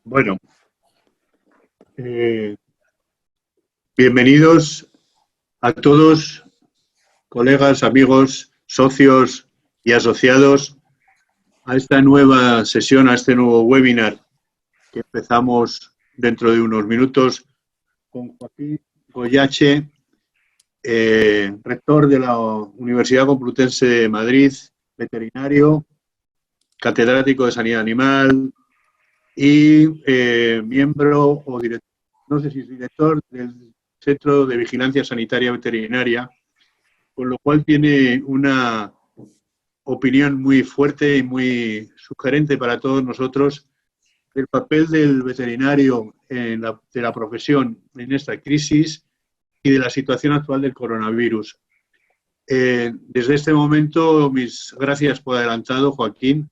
Bueno, eh, bienvenidos a todos, colegas, amigos, socios y asociados, a esta nueva sesión, a este nuevo webinar que empezamos dentro de unos minutos con Joaquín Goyache, rector de la Universidad Complutense de Madrid, veterinario, catedrático de Sanidad Animal y miembro o director, no sé si es director del Centro de Vigilancia Sanitaria Veterinaria, con lo cual tiene una opinión muy fuerte y muy sugerente para todos nosotros del papel del veterinario de la profesión en esta crisis y de la situación actual del coronavirus. Desde este momento, mis gracias por adelantado, Joaquín,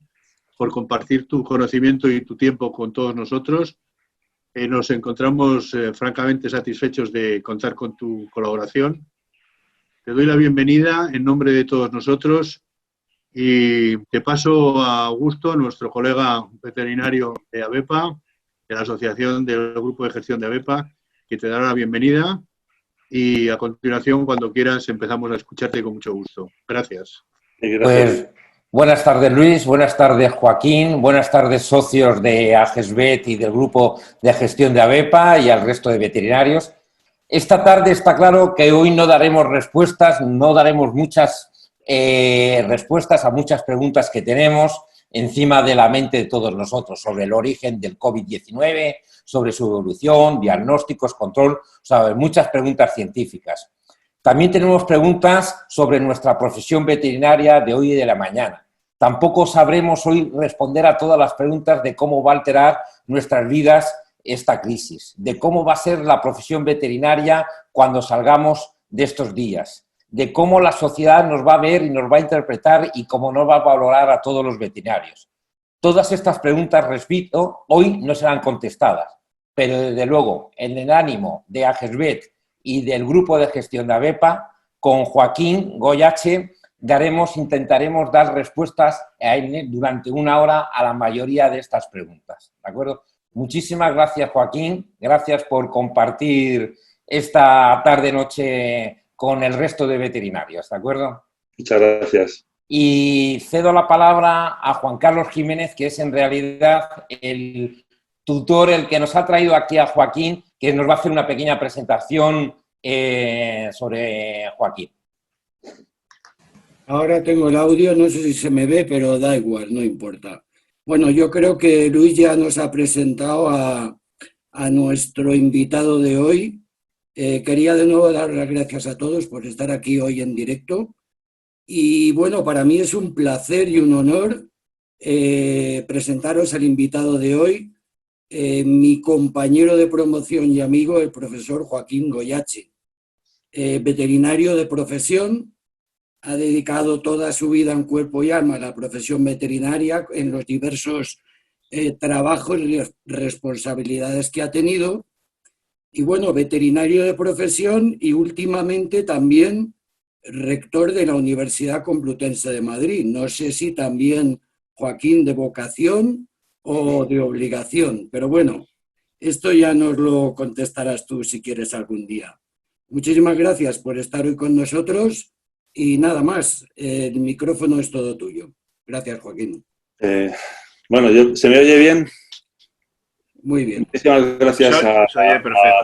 por compartir tu conocimiento y tu tiempo con todos nosotros. Nos encontramos francamente satisfechos de contar con tu colaboración. Te doy la bienvenida en nombre de todos nosotros y te paso a Augusto, nuestro colega veterinario de ABEPA, de la Asociación del Grupo de Gestión de ABEPA, que te dará la bienvenida y a continuación, cuando quieras, empezamos a escucharte con mucho gusto. Gracias. Pues buenas tardes, Luis, buenas tardes, Joaquín, buenas tardes, socios de AGESVET y del Grupo de Gestión de ABEPA y al resto de veterinarios. Esta tarde está claro que hoy no daremos respuestas, no daremos muchas respuestas a muchas preguntas que tenemos encima de la mente de todos nosotros sobre el origen del COVID-19, sobre su evolución, diagnósticos, control, o sea, muchas preguntas científicas. También tenemos preguntas sobre nuestra profesión veterinaria de hoy y de la mañana. Tampoco sabremos hoy responder a todas las preguntas de cómo va a alterar nuestras vidas esta crisis, de cómo va a ser la profesión veterinaria cuando salgamos de estos días, de cómo la sociedad nos va a ver y nos va a interpretar y cómo nos va a valorar a todos los veterinarios. Todas estas preguntas, repito, hoy no serán contestadas, pero desde luego en el ánimo de AGESVET y del Grupo de Gestión de ABEPA, con Joaquín Goyache, intentaremos dar respuestas durante una hora a la mayoría de estas preguntas, ¿de acuerdo? Muchísimas gracias, Joaquín, gracias por compartir esta tarde-noche con el resto de veterinarios, ¿de acuerdo? Muchas gracias. Y cedo la palabra a Juan Carlos Jiménez, que es en realidad el tutor, el que nos ha traído aquí a Joaquín, que nos va a hacer una pequeña presentación sobre Joaquín. Ahora tengo el audio, no sé si se me ve, pero da igual, no importa. Bueno, yo creo que Luis ya nos ha presentado a nuestro invitado de hoy. Quería de nuevo dar las gracias a todos por estar aquí hoy en directo. Y bueno, para mí es un placer y un honor presentaros al invitado de hoy, mi compañero de promoción y amigo, el profesor Joaquín Goyache, veterinario de profesión. Ha dedicado toda su vida en cuerpo y alma a la profesión veterinaria en los diversos trabajos y responsabilidades que ha tenido. Y bueno, veterinario de profesión y últimamente también rector de la Universidad Complutense de Madrid. No sé si también, Joaquín, de vocación o de obligación, pero bueno, esto ya nos lo contestarás tú si quieres algún día. Muchísimas gracias por estar hoy con nosotros. Y nada más, el micrófono es todo tuyo. Gracias, Joaquín. Bueno, ¿se me oye bien? Muy bien. Muchísimas gracias a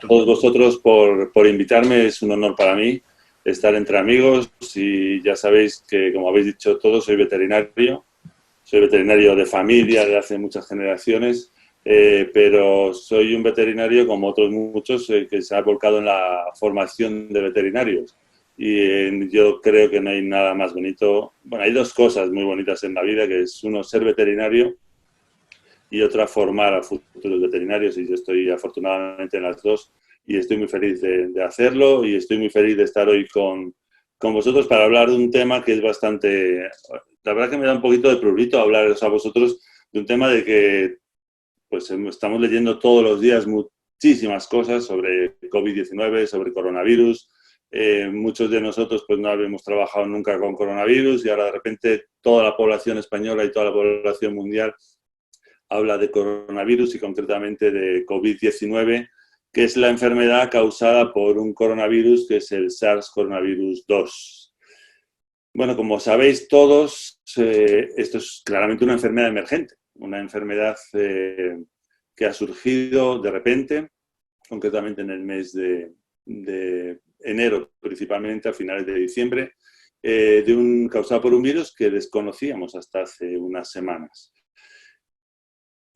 todos vosotros por invitarme. Es un honor para mí estar entre amigos y ya sabéis que, como habéis dicho todos, soy veterinario. Soy veterinario de familia de hace muchas generaciones, pero soy un veterinario, como otros muchos, que se ha volcado en la formación de veterinarios. Y yo creo que no hay nada más bonito. Bueno, hay dos cosas muy bonitas en la vida, que es uno, ser veterinario, y otra, formar a futuros veterinarios. Y yo estoy afortunadamente en las dos y estoy muy feliz de hacerlo y estoy muy feliz de estar hoy con vosotros para hablar de un tema que es bastante... La verdad que me da un poquito de prurito hablaros a vosotros de un tema de que pues estamos leyendo todos los días muchísimas cosas sobre COVID-19, sobre coronavirus. Muchos de nosotros pues no habíamos trabajado nunca con coronavirus y ahora de repente toda la población española y toda la población mundial habla de coronavirus y concretamente de COVID-19, que es la enfermedad causada por un coronavirus que es el SARS-CoV-2. Bueno, como sabéis todos, esto es claramente una enfermedad emergente, una enfermedad que ha surgido de repente, concretamente en el mes de enero, principalmente a finales de diciembre, causado por un virus que desconocíamos hasta hace unas semanas.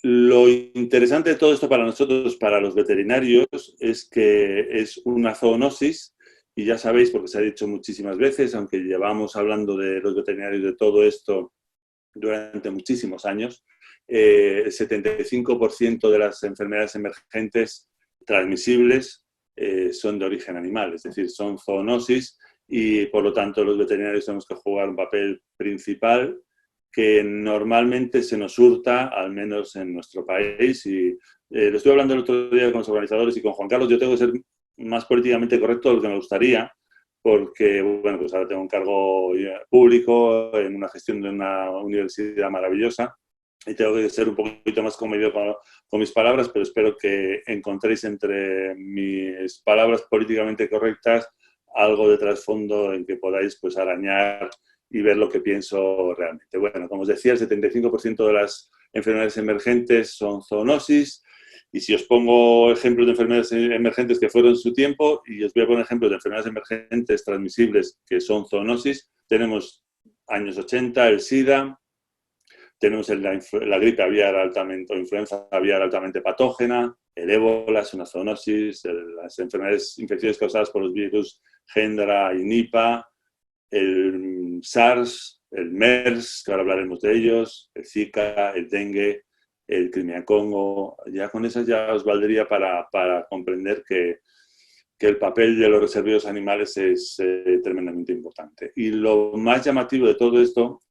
Lo interesante de todo esto para nosotros, para los veterinarios, es que es una zoonosis, y ya sabéis, porque se ha dicho muchísimas veces, aunque llevamos hablando de los veterinarios de todo esto durante muchísimos años, el 75% de las enfermedades emergentes transmisibles son de origen animal, es decir, son zoonosis, y por lo tanto los veterinarios tenemos que jugar un papel principal que normalmente se nos hurta, al menos en nuestro país. Y lo estuve hablando el otro día con los organizadores y con Juan Carlos. Yo tengo que ser más políticamente correcto de lo que me gustaría, porque bueno, pues ahora tengo un cargo público en una gestión de una universidad maravillosa y tengo que ser un poquito más comedido con mis palabras, pero espero que encontréis entre mis palabras políticamente correctas algo de trasfondo en que podáis pues arañar y ver lo que pienso realmente. Bueno, como os decía, el 75% de las enfermedades emergentes son zoonosis, y si os pongo ejemplos de enfermedades emergentes que fueron en su tiempo, y os voy a poner ejemplos de enfermedades emergentes transmisibles que son zoonosis, tenemos años 80, el SIDA, tenemos la gripe aviar altamente, o influenza aviar altamente patógena, el ébola es una zoonosis, las enfermedades infecciosas causadas por los virus Hendra y Nipah, el SARS, el MERS, que ahora hablaremos de ellos, el Zika, el dengue, el Crimea-Congo. Ya con esas ya os valdría para comprender que el papel de los reservorios animales es tremendamente importante. Y lo más llamativo de todo esto,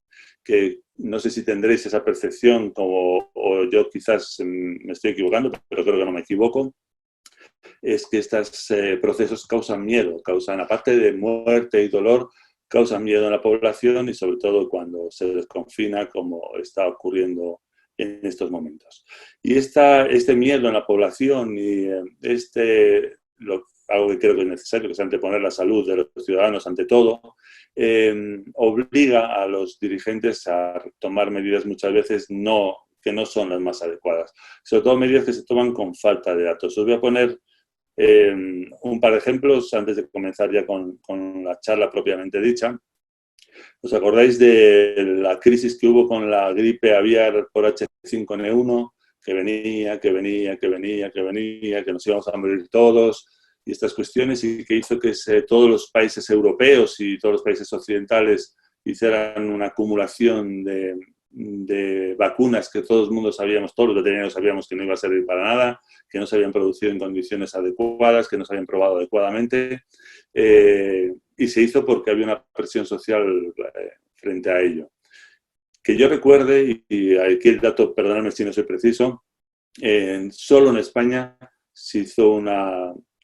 que no sé si tendréis esa percepción o yo quizás me estoy equivocando, pero creo que no me equivoco, es que estos procesos causan miedo, aparte de muerte y dolor, causan miedo en la población, y sobre todo cuando se desconfina, como está ocurriendo en estos momentos. Y este miedo en la población y algo que creo que es necesario, que es anteponer la salud de los ciudadanos ante todo, obliga a los dirigentes a tomar medidas muchas veces que no son las más adecuadas. Sobre todo medidas que se toman con falta de datos. Os voy a poner un par de ejemplos antes de comenzar ya con la charla propiamente dicha. ¿Os acordáis de la crisis que hubo con la gripe aviar por H5N1? Que venía, que nos íbamos a morir todos, y estas cuestiones, y que hizo que todos los países europeos y todos los países occidentales hicieran una acumulación de vacunas que todo el mundo sabíamos, todos los veterinarios sabíamos que no iba a servir para nada, que no se habían producido en condiciones adecuadas, que no se habían probado adecuadamente, y se hizo porque había una presión social frente a ello. Que yo recuerde, y aquí el dato, perdonadme si no soy preciso, solo en España se hizo un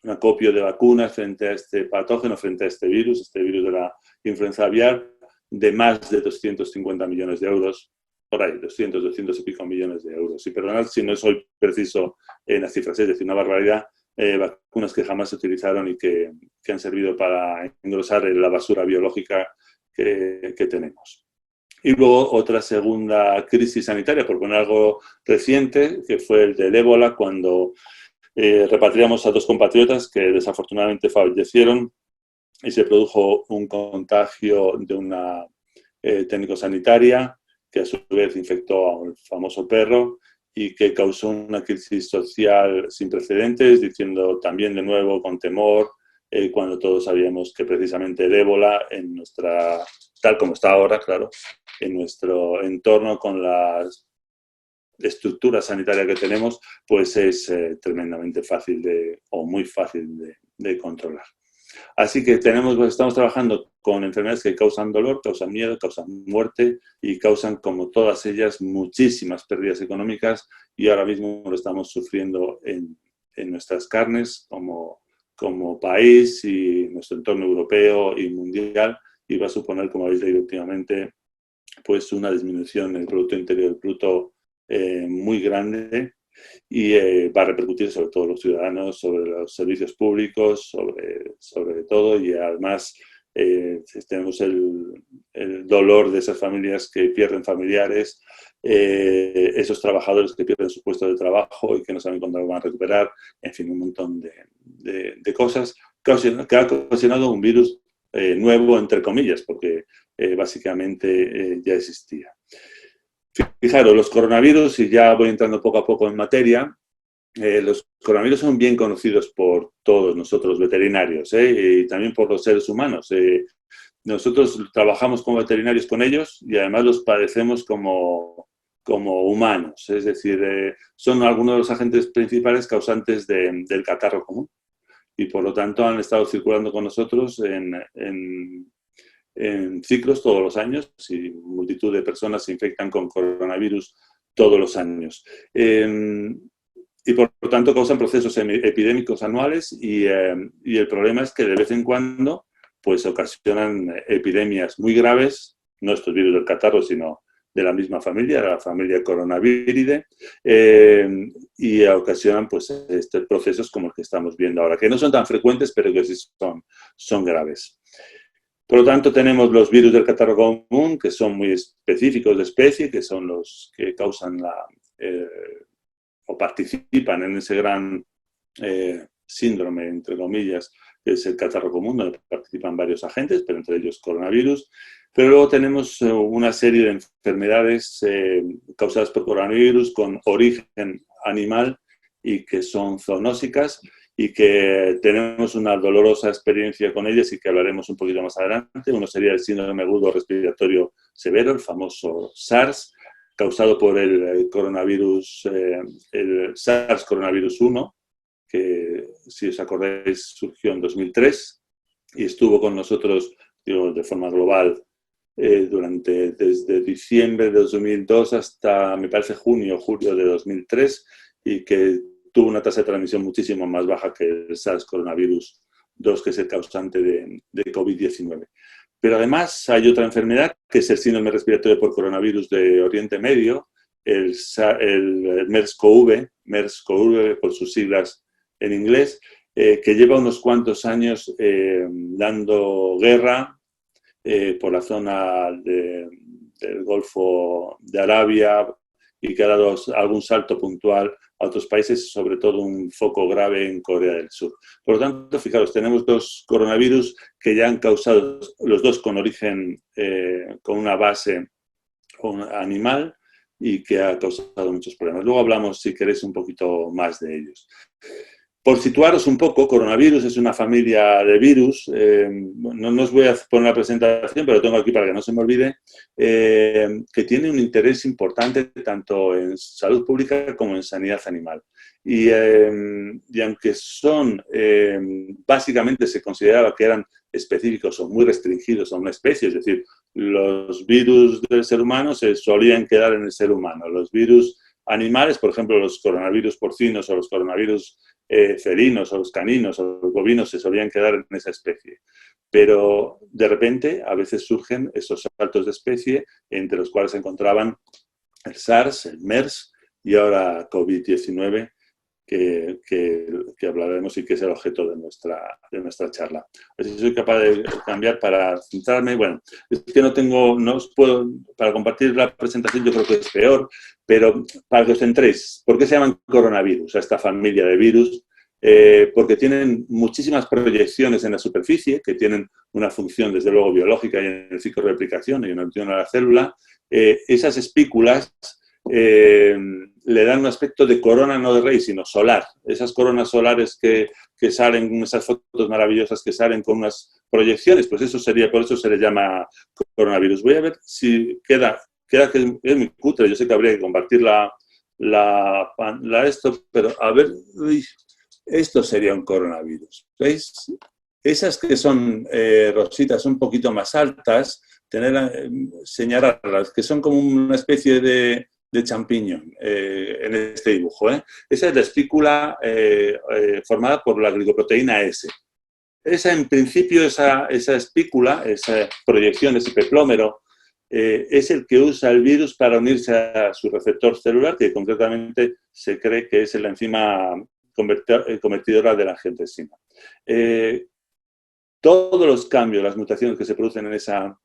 acopio de vacunas frente a este patógeno, frente a este virus de la influenza aviar, de más de 250 millones de euros, por ahí, 200 y pico millones de euros. Y perdonad si no soy preciso en las cifras, es decir, una barbaridad, vacunas que jamás se utilizaron y que han servido para engrosar la basura biológica que tenemos. Y luego otra segunda crisis sanitaria, por poner algo reciente, que fue el del ébola, cuando repatriamos a 2 compatriotas que desafortunadamente fallecieron y se produjo un contagio de una técnico sanitaria que a su vez infectó a un famoso perro y que causó una crisis social sin precedentes, diciendo también de nuevo con temor, cuando todos sabíamos que precisamente el ébola, tal como está ahora, claro, en nuestro entorno con la estructura sanitaria que tenemos, pues es tremendamente fácil o muy fácil de controlar. Así que estamos trabajando con enfermedades que causan dolor, causan miedo, causan muerte y causan, como todas ellas, muchísimas pérdidas económicas, y ahora mismo lo estamos sufriendo en nuestras carnes como país y nuestro entorno europeo y mundial, y va a suponer, como habéis leído últimamente, pues una disminución en el Producto Interior Bruto muy grande y va a repercutir sobre todos los ciudadanos, sobre los servicios públicos, sobre todo, y además tenemos el dolor de esas familias que pierden familiares, esos trabajadores que pierden su puesto de trabajo y que no saben cuándo lo van a recuperar, en fin, un montón de cosas que ha ocasionado un virus nuevo, entre comillas, porque básicamente ya existía. Fijaros, los coronavirus, y ya voy entrando poco a poco en materia, los coronavirus son bien conocidos por todos nosotros veterinarios, y también por los seres humanos. Nosotros trabajamos como veterinarios con ellos y además los padecemos como humanos, es decir, son algunos de los agentes principales causantes del catarro común y por lo tanto han estado circulando con nosotros en ciclos todos los años y multitud de personas se infectan con coronavirus todos los años. Y por lo tanto causan procesos epidémicos anuales y el problema es que de vez en cuando pues ocasionan epidemias muy graves, no estos virus del catarro, sino de la misma familia, la familia Coronaviridae, y ocasionan pues procesos como los que estamos viendo ahora, que no son tan frecuentes, pero que sí son graves. Por lo tanto, tenemos los virus del catarro común, que son muy específicos de especie, que son los que causan o participan en ese gran síndrome, entre comillas, que es el catarro común, donde participan varios agentes, pero entre ellos coronavirus. Pero luego tenemos una serie de enfermedades causadas por coronavirus con origen animal y que son zoonósicas y que tenemos una dolorosa experiencia con ellas y que hablaremos un poquito más adelante. Uno sería el síndrome agudo respiratorio severo, el famoso SARS, causado por el coronavirus, el SARS coronavirus 1, que si os acordáis surgió en 2003 y estuvo con nosotros, digo, de forma global desde diciembre de 2002 hasta, me parece, junio, julio de 2003 y que tuvo una tasa de transmisión muchísimo más baja que el SARS coronavirus 2, que es el causante de COVID-19. Pero además hay otra enfermedad, que es el síndrome respiratorio por coronavirus de Oriente Medio, el MERS-CoV por sus siglas en inglés, que lleva unos cuantos años dando guerra por la zona del Golfo de Arabia y que ha dado algún salto puntual a otros países, sobre todo un foco grave en Corea del Sur. Por lo tanto, fijaros, tenemos dos coronavirus que ya han causado, los dos con origen, con una base animal y que ha causado muchos problemas. Luego hablamos, si queréis, un poquito más de ellos. Por situaros un poco, coronavirus es una familia de virus, no os voy a poner la presentación, pero lo tengo aquí para que no se me olvide, que tiene un interés importante tanto en salud pública como en sanidad animal. Y aunque son, básicamente se consideraba que eran específicos o muy restringidos a una especie, es decir, los virus del ser humano se solían quedar en el ser humano. Los virus animales, por ejemplo, los coronavirus porcinos o los coronavirus felinos o los caninos o los bovinos se solían quedar en esa especie. Pero de repente a veces surgen esos saltos de especie entre los cuales se encontraban el SARS, el MERS y ahora COVID-19 que hablaremos y que es el objeto de nuestra charla. Así que soy capaz de cambiar para centrarme. Bueno, es que no os puedo, para compartir la presentación yo creo que es peor, pero para que os centréis, ¿por qué se llaman coronavirus a esta familia de virus? Porque tienen muchísimas proyecciones en la superficie, que tienen una función desde luego biológica y en el ciclo de replicación y en la función de la célula. Esas espículas le dan un aspecto de corona, no de rey, sino solar. Esas coronas solares que salen, esas fotos maravillosas que salen con unas proyecciones, pues eso sería, por eso se le llama coronavirus. Voy a ver si queda que es muy cutre, yo sé que habría que compartir esto, pero a ver, uy, esto sería un coronavirus. ¿Veis? Esas que son rositas un poquito más altas, señalarlas, que son como una especie de champiño en este dibujo. Esa es la espícula formada por la glicoproteína S. Esa, en principio, esa espícula, esa proyección, ese peplómero es el que usa el virus para unirse a su receptor celular, que concretamente se cree que es la enzima convertidora de la angiotensina. Todos los cambios, las mutaciones que se producen en esa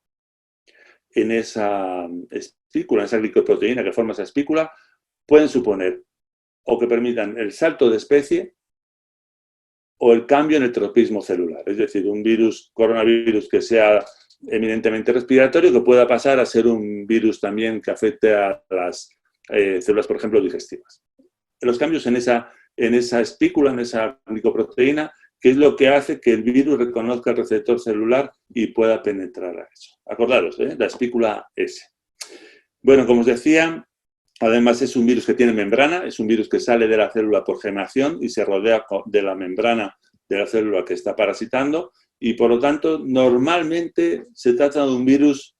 espícula, en esa glicoproteína que forma esa espícula, pueden suponer o que permitan el salto de especie o el cambio en el tropismo celular. Es decir, un coronavirus que sea eminentemente respiratorio, que pueda pasar a ser un virus también que afecte a las células, por ejemplo, digestivas. Los cambios en esa espícula, en esa glicoproteína, que es lo que hace que el virus reconozca el receptor celular y pueda penetrar a eso. Acordaros, la espícula S. Bueno, como os decía, además es un virus que tiene membrana, es un virus que sale de la célula por gemación y se rodea de la membrana de la célula que está parasitando, y por lo tanto normalmente se trata de un virus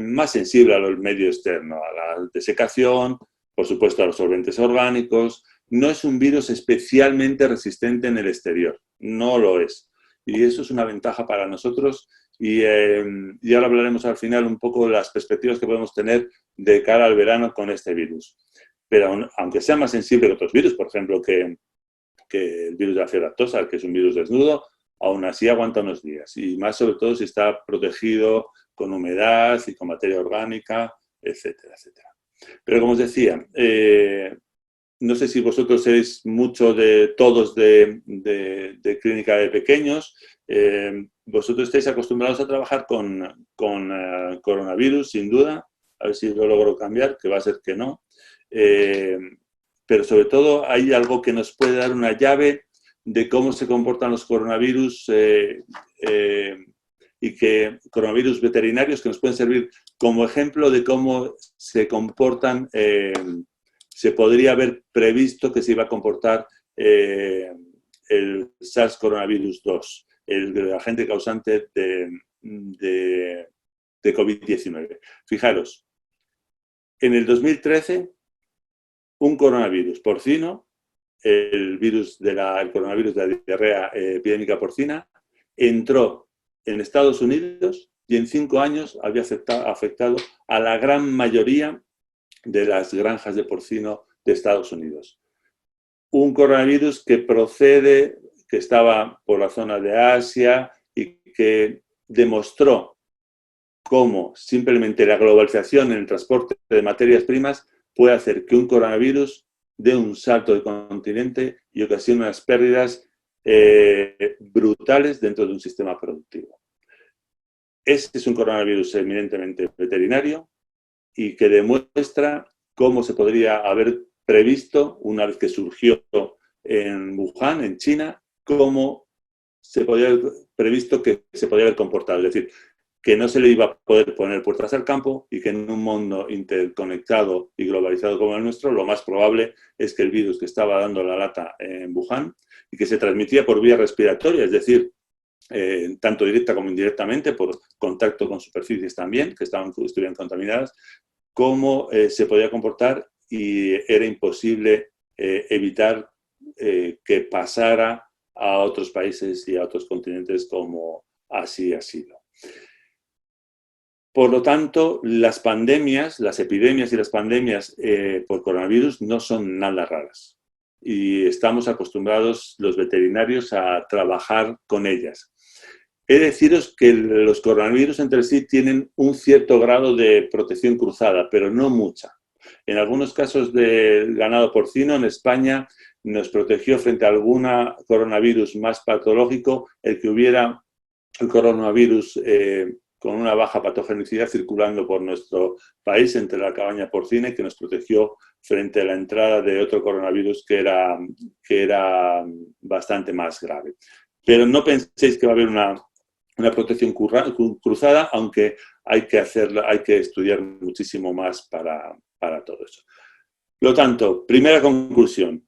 más sensible al medio externo, a la desecación, por supuesto a los solventes orgánicos. No es un virus especialmente resistente en el exterior, no lo es. Y eso es una ventaja para nosotros y ahora hablaremos al final un poco de las perspectivas que podemos tener de cara al verano con este virus. Pero aunque sea más sensible que otros virus, por ejemplo, que el virus de la fiebre aftosa, que es un virus desnudo, aún así aguanta unos días. Y más sobre todo si está protegido con humedad y con materia orgánica, etcétera, etcétera. Pero como os decía, no sé si vosotros sois mucho de clínica de pequeños. Vosotros estáis acostumbrados a trabajar con coronavirus, sin duda. A ver si lo logro cambiar, que va a ser que no. Pero sobre todo hay algo que nos puede dar una llave de cómo se comportan los coronavirus y que coronavirus veterinarios que nos pueden servir como ejemplo de cómo se comportan. Se podría haber previsto que se iba a comportar el SARS coronavirus 2, el agente causante de COVID-19. Fijaros, en el 2013, un coronavirus porcino, el coronavirus de la diarrea epidémica porcina, entró en Estados Unidos y en 5 años había afectado a la gran mayoría de las granjas de porcino de Estados Unidos. Un coronavirus que estaba por la zona de Asia y que demostró cómo simplemente la globalización en el transporte de materias primas puede hacer que un coronavirus dé un salto de continente y ocasione unas pérdidas brutales dentro de un sistema productivo. Este es un coronavirus eminentemente veterinario y que demuestra cómo se podría haber previsto, una vez que surgió en Wuhan, en China, cómo se podía haber previsto que se podía haber comportado. Es decir, que no se le iba a poder poner puertas al campo y que en un mundo interconectado y globalizado como el nuestro, lo más probable es que el virus que estaba dando la lata en Wuhan y que se transmitía por vía respiratoria, es decir, tanto directa como indirectamente, por contacto con superficies también, que estuvieran contaminadas, cómo se podía comportar y era imposible evitar que pasara a otros países y a otros continentes como así ha sido. Por lo tanto, las epidemias y las pandemias por coronavirus no son nada raras y estamos acostumbrados los veterinarios a trabajar con ellas. He de deciros que los coronavirus entre sí tienen un cierto grado de protección cruzada, pero no mucha. En algunos casos del ganado porcino, en España, nos protegió frente a algún coronavirus más patológico el que hubiera el coronavirus con una baja patogenicidad circulando por nuestro país entre la cabaña porcina y que nos protegió frente a la entrada de otro coronavirus que era bastante más grave. Pero no penséis que va a haber una protección cruzada, aunque hay que estudiar muchísimo más para todo eso. Por lo tanto, primera conclusión.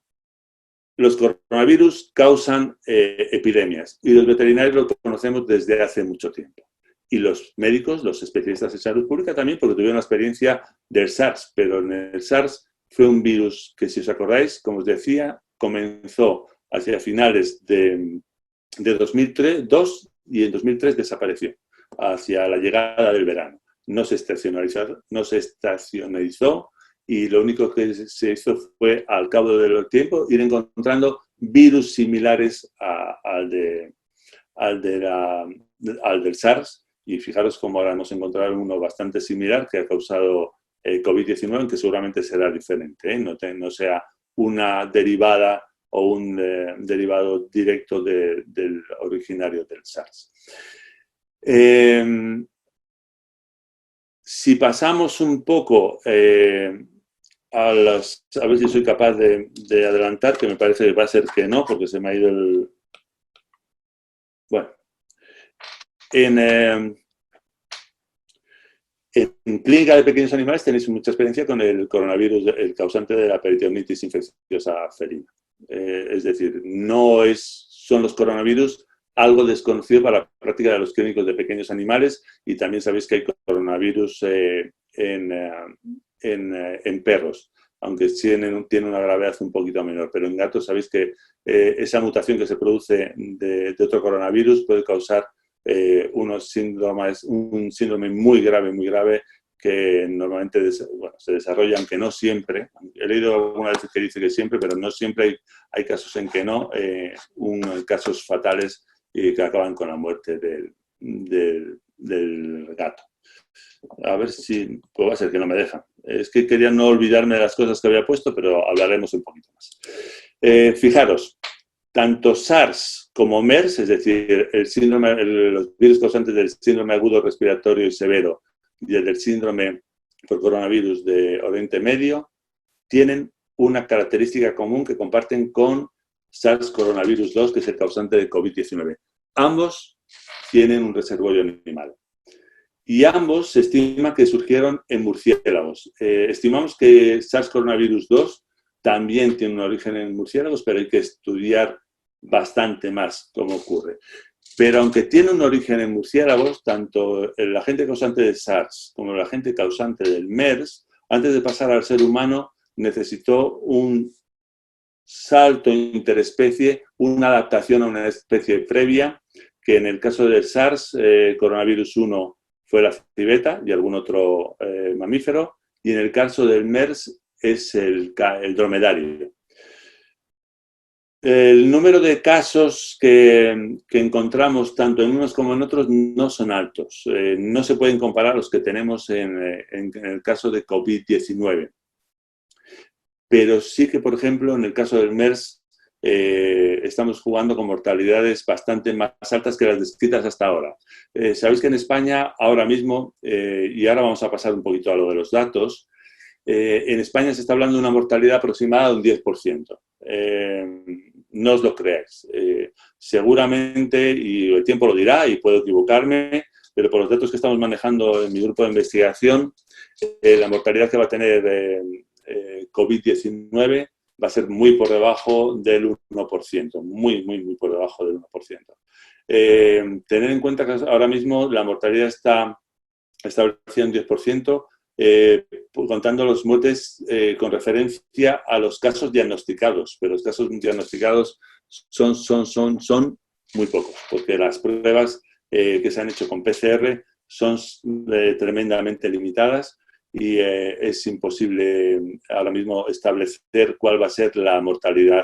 Los coronavirus causan epidemias y los veterinarios lo conocemos desde hace mucho tiempo. Y los médicos, los especialistas en salud pública también, porque tuvieron la experiencia del SARS, pero en el SARS fue un virus que, si os acordáis, como os decía, comenzó hacia finales de 2002 y en 2003 desapareció hacia la llegada del verano. no se estacionarizó y lo único que se hizo fue, al cabo del tiempo, ir encontrando virus similares al del SARS. Y fijaros cómo ahora hemos encontrado uno bastante similar que ha causado COVID-19, que seguramente será diferente, no sea una derivada o un derivado directo del originario del SARS. Si pasamos un poco a ver si soy capaz de adelantar, que me parece que va a ser que no, porque se me ha ido el... Bueno. En clínica de pequeños animales tenéis mucha experiencia con el coronavirus, el causante de la peritonitis infecciosa felina. Es decir, son los coronavirus algo desconocido para la práctica de los clínicos de pequeñños animales, y también sabéis que hay coronavirus en perros, aunque tienen una gravedad un poquito menor. Pero en gatos sabéis que esa mutación que se produce de otro coronavirus puede causar un síndrome muy grave, que normalmente se desarrolla, aunque no siempre. He leído alguna vez que dice que siempre, pero no siempre. Hay casos en que no, casos fatales y que acaban con la muerte del gato. A ver si... Pues va a ser que no me deja. Es que quería no olvidarme de las cosas que había puesto, pero hablaremos un poquito más. Fijaros, tanto SARS como MERS, es decir, los virus causantes del síndrome agudo respiratorio severo y el del síndrome por coronavirus de Oriente Medio, tienen una característica común que comparten con SARS-CoV-2, que es el causante de COVID-19. Ambos tienen un reservorio animal. Y ambos se estima que surgieron en murciélagos. Estimamos que SARS-CoV-2 también tiene un origen en murciélagos, pero hay que estudiar bastante más cómo ocurre. Pero aunque tiene un origen en murciélagos, tanto el agente causante de SARS como el agente causante del MERS, antes de pasar al ser humano, necesitó un salto interespecie, una adaptación a una especie previa, que en el caso del SARS, coronavirus 1, fue la civeta y algún otro mamífero, y en el caso del MERS es el dromedario. El número de casos que encontramos tanto en unos como en otros no son altos. No se pueden comparar los que tenemos en el caso de COVID-19. Pero sí que, por ejemplo, en el caso del MERS, estamos jugando con mortalidades bastante más altas que las descritas hasta ahora. Sabéis que en España, ahora mismo, y ahora vamos a pasar un poquito a lo de los datos, en España se está hablando de una mortalidad aproximada de un 10%. No os lo creáis. Seguramente, y el tiempo lo dirá, y puedo equivocarme, pero por los datos que estamos manejando en mi grupo de investigación, la mortalidad que va a tener COVID-19 va a ser muy por debajo del 1%, muy por debajo del 1%. Tener en cuenta que ahora mismo la mortalidad está establecida en 10%, contando las muertes con referencia a los casos diagnosticados, pero los casos diagnosticados son muy pocos, porque las pruebas que se han hecho con PCR son tremendamente limitadas y es imposible ahora mismo establecer cuál va a ser la mortalidad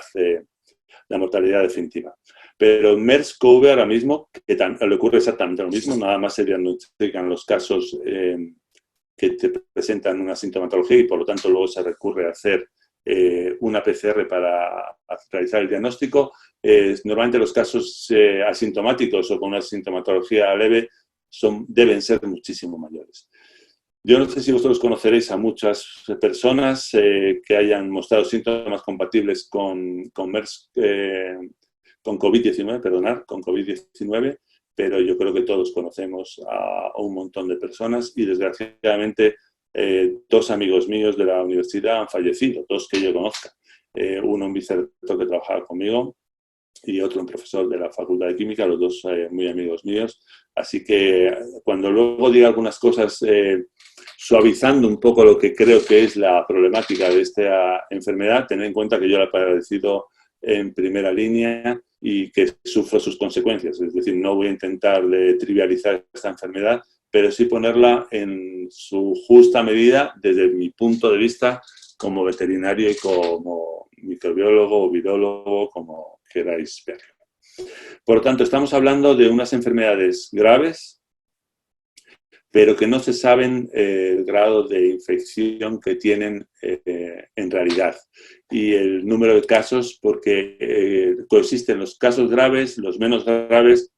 definitiva. Pero en MERS-CoV ahora mismo, que le ocurre exactamente lo mismo, nada más se diagnostican los casos que te presentan una sintomatología y por lo tanto luego se recurre a hacer una PCR para realizar el diagnóstico. Normalmente los casos asintomáticos o con una sintomatología leve deben ser muchísimo mayores. Yo no sé si vosotros conoceréis a muchas personas que hayan mostrado síntomas compatibles con COVID-19, pero yo creo que todos conocemos a un montón de personas y desgraciadamente 2 amigos míos de la universidad han fallecido, 2 que yo conozca. Uno un vicerrector que trabajaba conmigo y otro un profesor de la Facultad de Química, los 2 muy amigos míos. Así que cuando luego diga algunas cosas suavizando un poco lo que creo que es la problemática de esta enfermedad, tened en cuenta que yo la he padecido en primera línea y que sufro sus consecuencias. Es decir, no voy a intentar trivializar esta enfermedad, pero sí ponerla en su justa medida desde mi punto de vista como veterinario y como microbiólogo o virólogo, como queráis verlo. Por lo tanto, estamos hablando de unas enfermedades graves, pero que no se saben el grado de infección que tienen en realidad. Y el número de casos, porque coexisten los casos graves, los menos graves,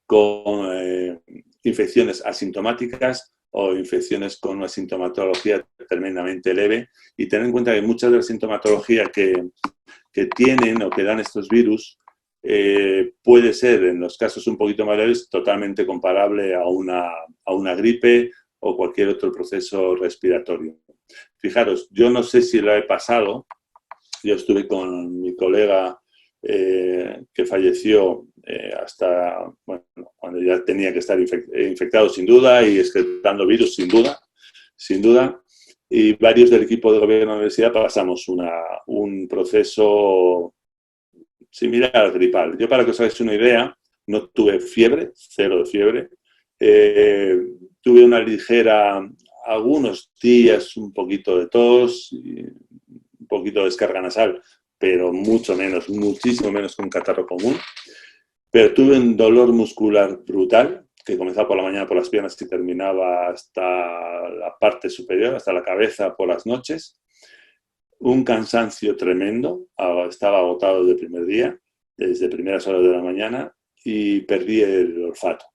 con infecciones asintomáticas o infecciones con una sintomatología tremendamente leve. Y tener en cuenta que muchas de las sintomatologías que tienen o que dan estos virus puede ser, en los casos un poquito más leves, totalmente comparable a una gripe o cualquier otro proceso respiratorio. Fijaros, yo no sé si lo he pasado, yo estuve con mi colega que falleció hasta, bueno, cuando ya tenía que estar infectado sin duda y excretando virus sin duda, y varios del equipo de gobierno de la universidad pasamos un proceso similar al gripal. Yo, para que os hagáis una idea, no tuve fiebre, 0 de fiebre. Tuve una ligera, algunos días, un poquito de tos, y un poquito de descarga nasal, pero mucho menos, muchísimo menos que un catarro común. Pero tuve un dolor muscular brutal, que comenzaba por la mañana por las piernas y terminaba hasta la parte superior, hasta la cabeza por las noches. Un cansancio tremendo, estaba agotado desde el primer día, desde primeras horas de la mañana, y perdí el olfato.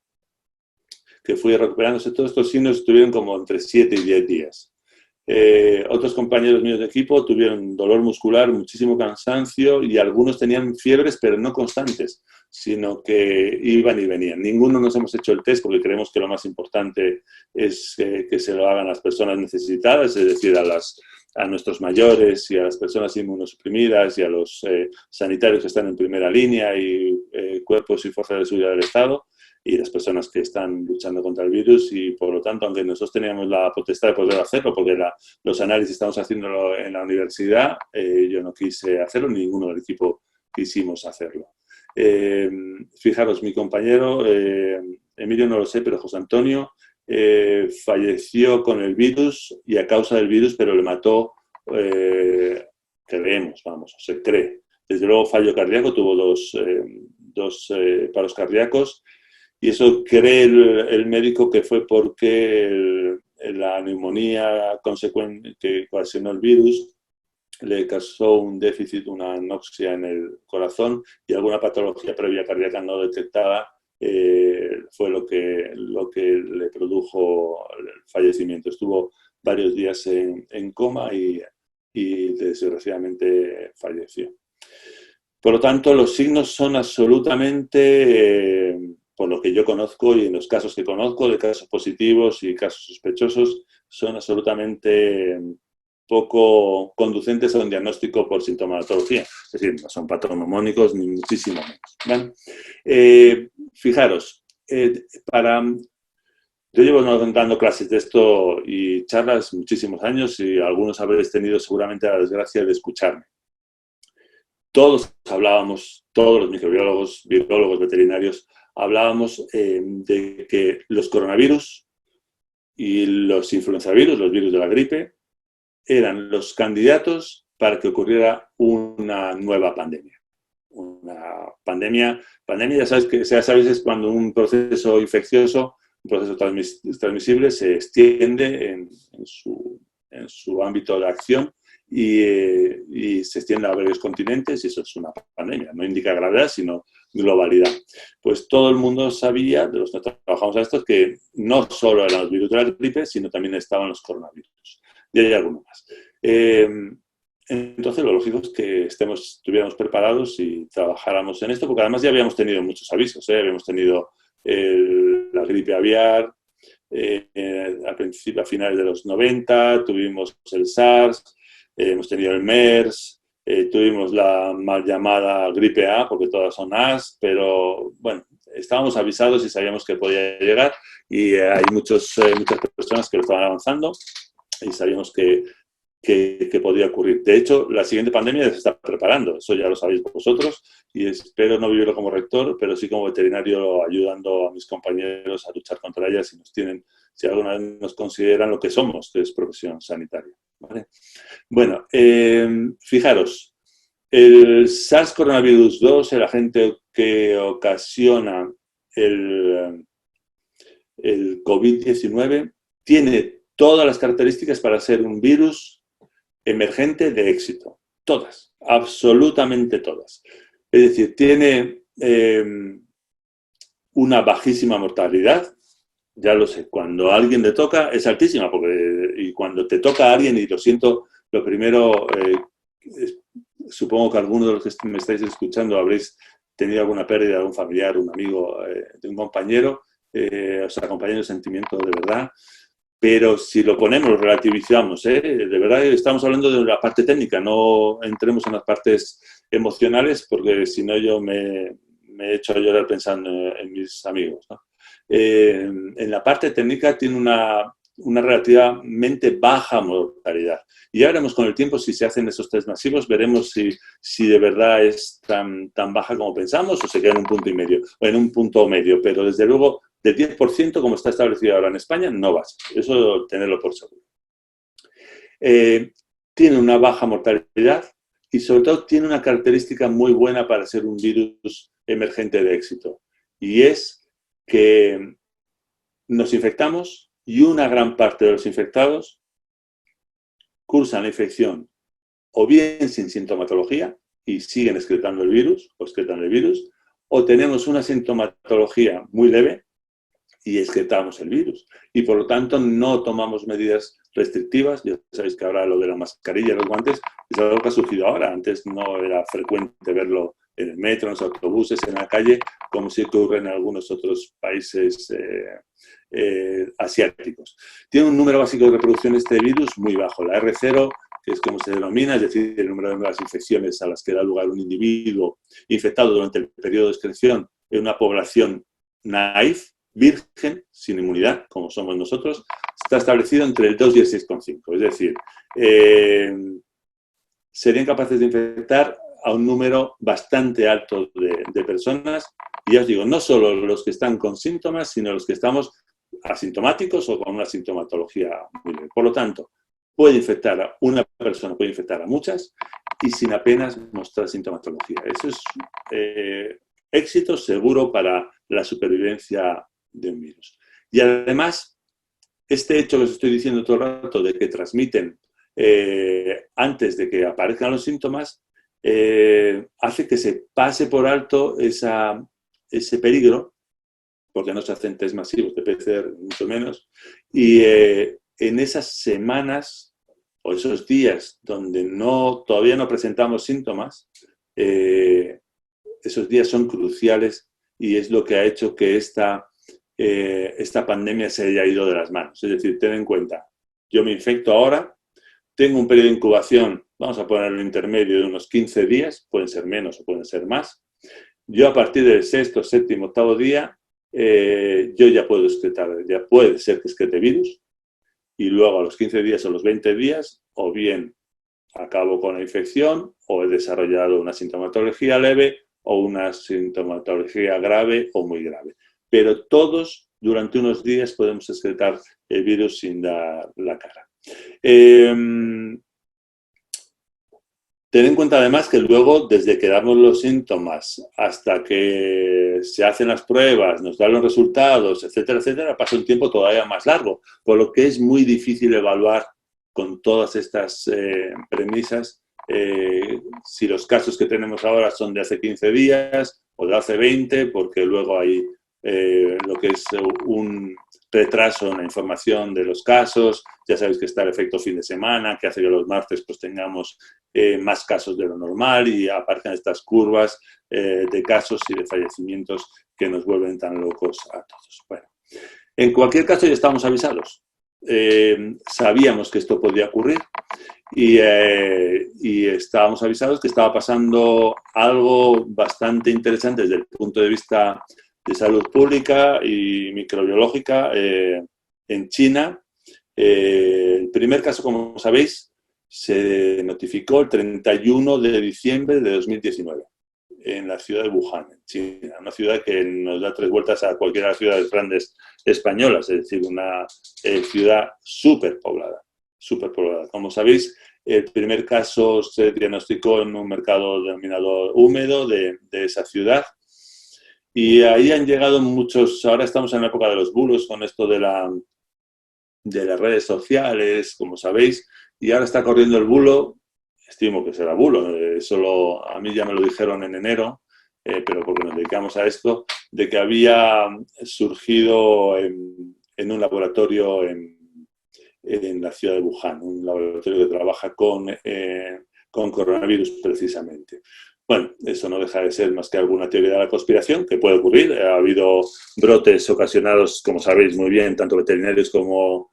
Que fui recuperándose. Todos estos signos estuvieron como entre 7 y 10 días. Otros compañeros míos de equipo tuvieron dolor muscular, muchísimo cansancio, y algunos tenían fiebres, pero no constantes, sino que iban y venían. Ninguno nos hemos hecho el test porque creemos que lo más importante es que se lo hagan las personas necesitadas, es decir, a nuestros mayores y a las personas inmunosuprimidas y a los sanitarios que están en primera línea y cuerpos y fuerzas de seguridad del Estado, y las personas que están luchando contra el virus. Y por lo tanto, aunque nosotros teníamos la potestad de poder hacerlo, porque los análisis estamos haciéndolo en la universidad, yo no quise hacerlo, ninguno del equipo quisimos hacerlo. Fijaros, mi compañero, Emilio no lo sé, pero José Antonio, falleció con el virus y a causa del virus, pero le mató, creemos, vamos, se cree. Desde luego fallo cardíaco, tuvo dos paros cardíacos, y eso cree el médico que fue porque la neumonía consecuente que ocasionó el virus le causó un déficit, una anoxia en el corazón, y alguna patología previa cardíaca no detectada fue lo que le produjo el fallecimiento. Estuvo varios días en coma y desgraciadamente falleció. Por lo tanto, los signos son absolutamente, por lo que yo conozco y en los casos que conozco, de casos positivos y casos sospechosos, son absolutamente poco conducentes a un diagnóstico por sintomatología. Es decir, no son patognomónicos ni muchísimo menos. ¿Vale? Fijaros, yo llevo dando clases de esto y charlas muchísimos años, y algunos habréis tenido seguramente la desgracia de escucharme. Todos hablábamos, todos los microbiólogos, virólogos, veterinarios, hablábamos de que los coronavirus y los influenzavirus, los virus de la gripe, eran los candidatos para que ocurriera una nueva pandemia. Una pandemia ya sabéis, es cuando un proceso infeccioso, un proceso transmisible se extiende en su ámbito de acción y se extiende a varios continentes, y eso es una pandemia. No indica gravedad, sino globalidad. Pues todo el mundo sabía, de los que trabajamos a estos, que no solo eran los virus de la gripe, sino también estaban los coronavirus. Y hay alguno más. Entonces, lo lógico es que estuviéramos preparados y trabajáramos en esto, porque además ya habíamos tenido muchos avisos. Habíamos tenido la gripe aviar a finales de los 90, tuvimos el SARS, hemos tenido el MERS, tuvimos la mal llamada gripe A, porque todas son A's, pero bueno, estábamos avisados y sabíamos que podía llegar, y hay muchas personas que lo estaban avanzando, y sabíamos que que podría ocurrir. De hecho, la siguiente pandemia se está preparando, eso ya lo sabéis vosotros, y espero no vivirlo como rector, pero sí como veterinario ayudando a mis compañeros a luchar contra ellas si alguna vez nos consideran lo que somos, que es profesión sanitaria. ¿Vale? Bueno, fijaros, el SARS coronavirus 2, el agente que ocasiona el COVID-19, tiene todas las características para ser un virus emergente de éxito. Todas, absolutamente todas. Es decir, tiene una bajísima mortalidad. Ya lo sé, cuando a alguien le toca es altísima, y cuando te toca a alguien, y lo siento, lo primero, supongo que algunos de los que me estáis escuchando habréis tenido alguna pérdida de un familiar, un amigo, de un compañero, os acompaña el sentimiento de verdad. Pero si lo ponemos, lo relativizamos, de verdad estamos hablando de la parte técnica, no entremos en las partes emocionales, porque si no yo me echo a llorar pensando en mis amigos, ¿no? En la parte técnica tiene una relativamente baja mortalidad. Y ya veremos con el tiempo, si se hacen esos test masivos, veremos si de verdad es tan baja como pensamos o se queda en un punto y medio, o en un punto medio, pero desde luego del 10%, como está establecido ahora en España, no va a ser. Eso tenerlo por seguro. Tiene una baja mortalidad y sobre todo tiene una característica muy buena para ser un virus emergente de éxito. Y es que nos infectamos y una gran parte de los infectados cursan la infección o bien sin sintomatología y siguen excretando el virus, o tenemos una sintomatología muy leve y excretamos el virus. Y por lo tanto no tomamos medidas restrictivas. Ya sabéis que ahora lo de la mascarilla y los guantes es algo que ha surgido ahora. Antes no era frecuente verlo en el metro, en los autobuses, en la calle, como sí ocurre en algunos otros países asiáticos. Tiene un número básico de reproducción este virus muy bajo, la R0, que es como se denomina, es decir, el número de nuevas infecciones a las que da lugar un individuo infectado durante el periodo de excreción en una población naif, virgen, sin inmunidad, como somos nosotros, está establecido entre el 2 y el 6,5. Es decir, serían capaces de infectar a un número bastante alto de personas. Y ya os digo, no solo los que están con síntomas, sino los que estamos asintomáticos o con una sintomatología muy leve. Por lo tanto, puede infectar a una persona, puede infectar a muchas y sin apenas mostrar sintomatología. Eso es éxito seguro para la supervivencia de un virus. Y además, este hecho que os estoy diciendo todo el rato de que transmiten antes de que aparezcan los síntomas, hace que se pase por alto ese peligro, porque no se hacen test masivos de PCR, mucho menos, y en esas semanas o esos días donde todavía no presentamos síntomas, esos días son cruciales y es lo que ha hecho que esta pandemia se haya ido de las manos. Es decir, ten en cuenta, yo me infecto ahora, tengo un periodo de incubación, vamos a ponerlo intermedio, de unos 15 días, pueden ser menos o pueden ser más. Yo a partir del 6º, 7º, 8º día, yo ya puedo excretar, ya puede ser que excrete virus, y luego a los 15 días o los 20 días, o bien acabo con la infección, o he desarrollado una sintomatología leve, o una sintomatología grave o muy grave. Pero todos, durante unos días, podemos excretar el virus sin dar la cara. Ten en cuenta además que luego, desde que damos los síntomas hasta que se hacen las pruebas, nos dan los resultados, etcétera, etcétera, pasa un tiempo todavía más largo, por lo que es muy difícil evaluar con todas estas premisas si los casos que tenemos ahora son de hace 15 días o de hace 20, porque luego hay lo que es un retraso en la información de los casos. Ya sabéis que está el efecto fin de semana, que hace que los martes pues tengamos más casos de lo normal y aparecen estas curvas de casos y de fallecimientos que nos vuelven tan locos a todos. Bueno, en cualquier caso ya estamos avisados. Sabíamos que esto podía ocurrir y estábamos avisados que estaba pasando algo bastante interesante desde el punto de vista de salud pública y microbiológica en China. El primer caso, como sabéis, se notificó el 31 de diciembre de 2019 en la ciudad de Wuhan, en China, una ciudad que nos da 3 vueltas a cualquiera de las ciudades grandes españolas, es decir, una ciudad súper poblada, súper poblada. Como sabéis, el primer caso se diagnosticó en un mercado denominado húmedo de esa ciudad, y ahí han llegado muchos. Ahora estamos en la época de los bulos con esto de las redes sociales, como sabéis, y ahora está corriendo el bulo, estimo que será bulo, solo a mí ya me lo dijeron en enero, pero porque nos dedicamos a esto, de que había surgido en un laboratorio en la ciudad de Wuhan, un laboratorio que trabaja con coronavirus precisamente. Bueno, eso no deja de ser más que alguna teoría de la conspiración que puede ocurrir. Ha habido brotes ocasionados, como sabéis muy bien, tanto veterinarios como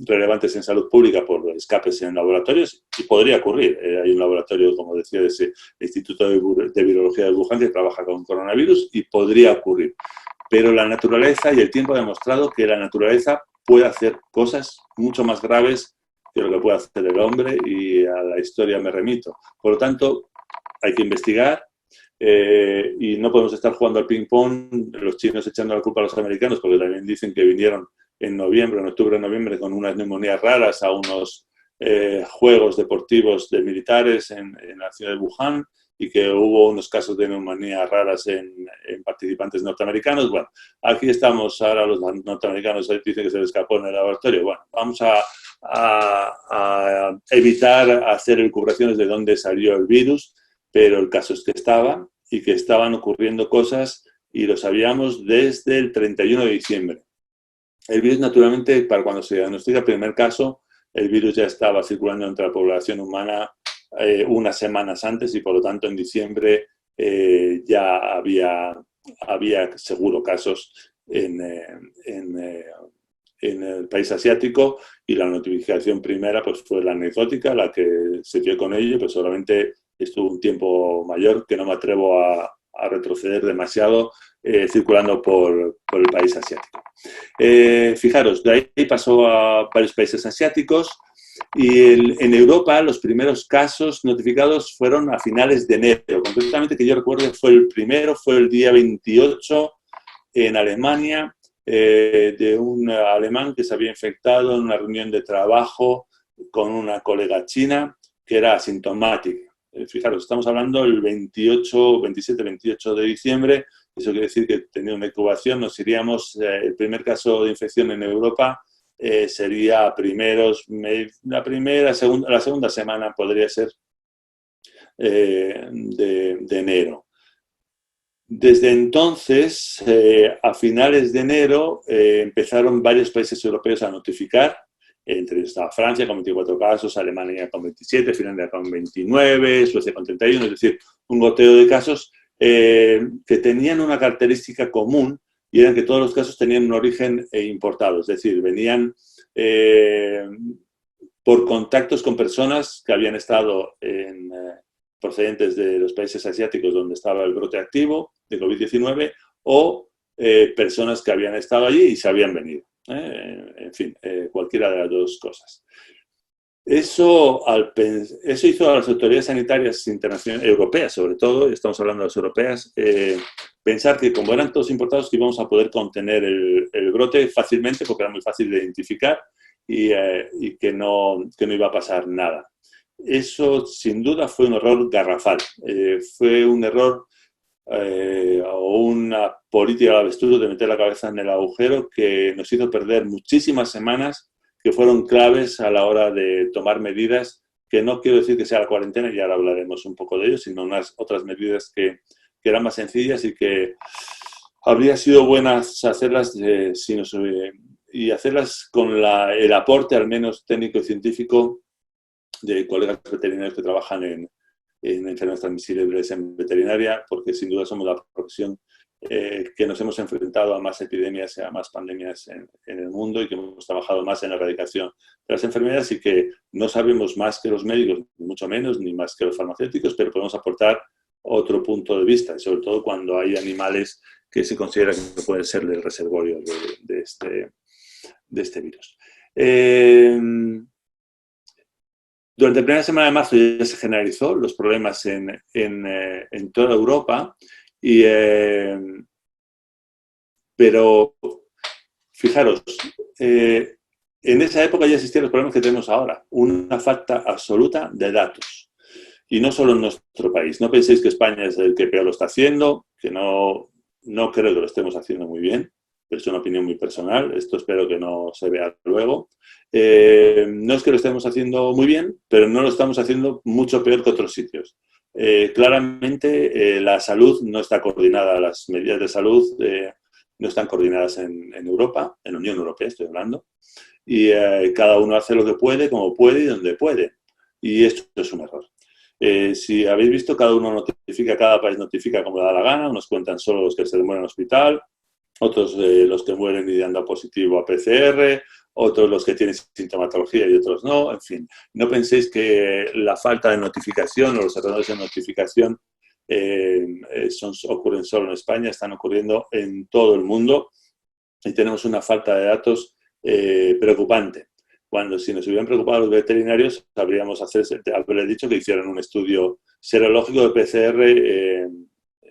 relevantes en salud pública por escapes en laboratorios, y podría ocurrir. Hay un laboratorio, como decía, de ese Instituto de Virología de Wuhan que trabaja con coronavirus y podría ocurrir. Pero la naturaleza y el tiempo ha demostrado que la naturaleza puede hacer cosas mucho más graves que lo que puede hacer el hombre, y a la historia me remito. Por lo tanto, hay que investigar y no podemos estar jugando al ping-pong, los chinos echando la culpa a los americanos, porque también dicen que vinieron en octubre, noviembre, con unas neumonías raras a unos juegos deportivos de militares en la ciudad de Wuhan, y que hubo unos casos de neumonía raras en participantes norteamericanos. Bueno, aquí estamos ahora, los norteamericanos dicen que se les escapó en el laboratorio. Bueno, vamos a evitar hacer elucubraciones de dónde salió el virus, pero el caso es que estaba, y que estaban ocurriendo cosas, y lo sabíamos desde el 31 de diciembre. El virus, naturalmente, para cuando se diagnostica el primer caso, el virus ya estaba circulando entre la población humana unas semanas antes, y por lo tanto en diciembre ya había seguro casos en el país asiático, y la notificación primera pues fue la anecdótica, la que se dio con ello, pero solamente estuvo un tiempo mayor, que no me atrevo a retroceder demasiado, circulando por el país asiático. Fijaros, de ahí pasó a varios países asiáticos, y en Europa los primeros casos notificados fueron a finales de enero. Concretamente, que yo recuerdo, el primero fue el día 28 en Alemania, de un alemán que se había infectado en una reunión de trabajo con una colega china que era asintomática. Fijaros, estamos hablando el 27-28 de diciembre. Eso quiere decir que tenía una incubación. Nos iríamos, el primer caso de infección en Europa sería la segunda semana, podría ser, de enero. Desde entonces, a finales de enero, empezaron varios países europeos a notificar. Entre ellos estaba Francia con 24 casos, Alemania con 27, Finlandia con 29, Suecia con 31, es decir, un goteo de casos que tenían una característica común, y era que todos los casos tenían un origen importado, es decir, venían por contactos con personas que habían estado procedentes de los países asiáticos donde estaba el brote activo de COVID-19, o personas que habían estado allí y se habían venido. En fin, cualquiera de las dos cosas. Eso hizo a las autoridades sanitarias internacionales, europeas sobre todo, estamos hablando de las europeas, pensar que como eran todos importados, que íbamos a poder contener el brote fácilmente, porque era muy fácil de identificar, y que no iba a pasar nada. Eso, sin duda, fue un error garrafal. Fue un error o una política de avestruz de meter la cabeza en el agujero, que nos hizo perder muchísimas semanas que fueron claves a la hora de tomar medidas, que no quiero decir que sea la cuarentena, y ahora hablaremos un poco de ello, sino unas otras medidas que eran más sencillas y que habría sido buenas hacerlas y hacerlas con el aporte, al menos técnico y científico, de colegas veterinarios que trabajan en enfermedades transmisibles en veterinaria, porque sin duda somos la profesión que nos hemos enfrentado a más epidemias y a más pandemias en el mundo, y que hemos trabajado más en la erradicación de las enfermedades, y que no sabemos más que los médicos, ni mucho menos, ni más que los farmacéuticos, pero podemos aportar otro punto de vista, y sobre todo cuando hay animales que se considera que pueden ser el reservorio de este virus. Durante la primera semana de marzo ya se generalizó los problemas en toda Europa, pero fijaros, en esa época ya existían los problemas que tenemos ahora, una falta absoluta de datos. Y no solo en nuestro país. No penséis que España es el que peor lo está haciendo, que no creo que lo estemos haciendo muy bien, pero es una opinión muy personal. Esto espero que no se vea luego. No es que lo estemos haciendo muy bien, pero no lo estamos haciendo mucho peor que otros sitios. Claramente la salud no está coordinada, las medidas de salud no están coordinadas en Europa, en la Unión Europea estoy hablando, y cada uno hace lo que puede, como puede y donde puede. Y esto es un error. Si habéis visto, cada país notifica como le da la gana, unos cuentan solo los que se mueren en el hospital, otros los que mueren y han dado positivo a PCR, otros los que tienen sintomatología y otros no, en fin. No penséis que la falta de notificación o los errores de notificación ocurren solo en España, están ocurriendo en todo el mundo y tenemos una falta de datos preocupante. Cuando si nos hubieran preocupado los veterinarios, haberles dicho que hicieran un estudio serológico de PCR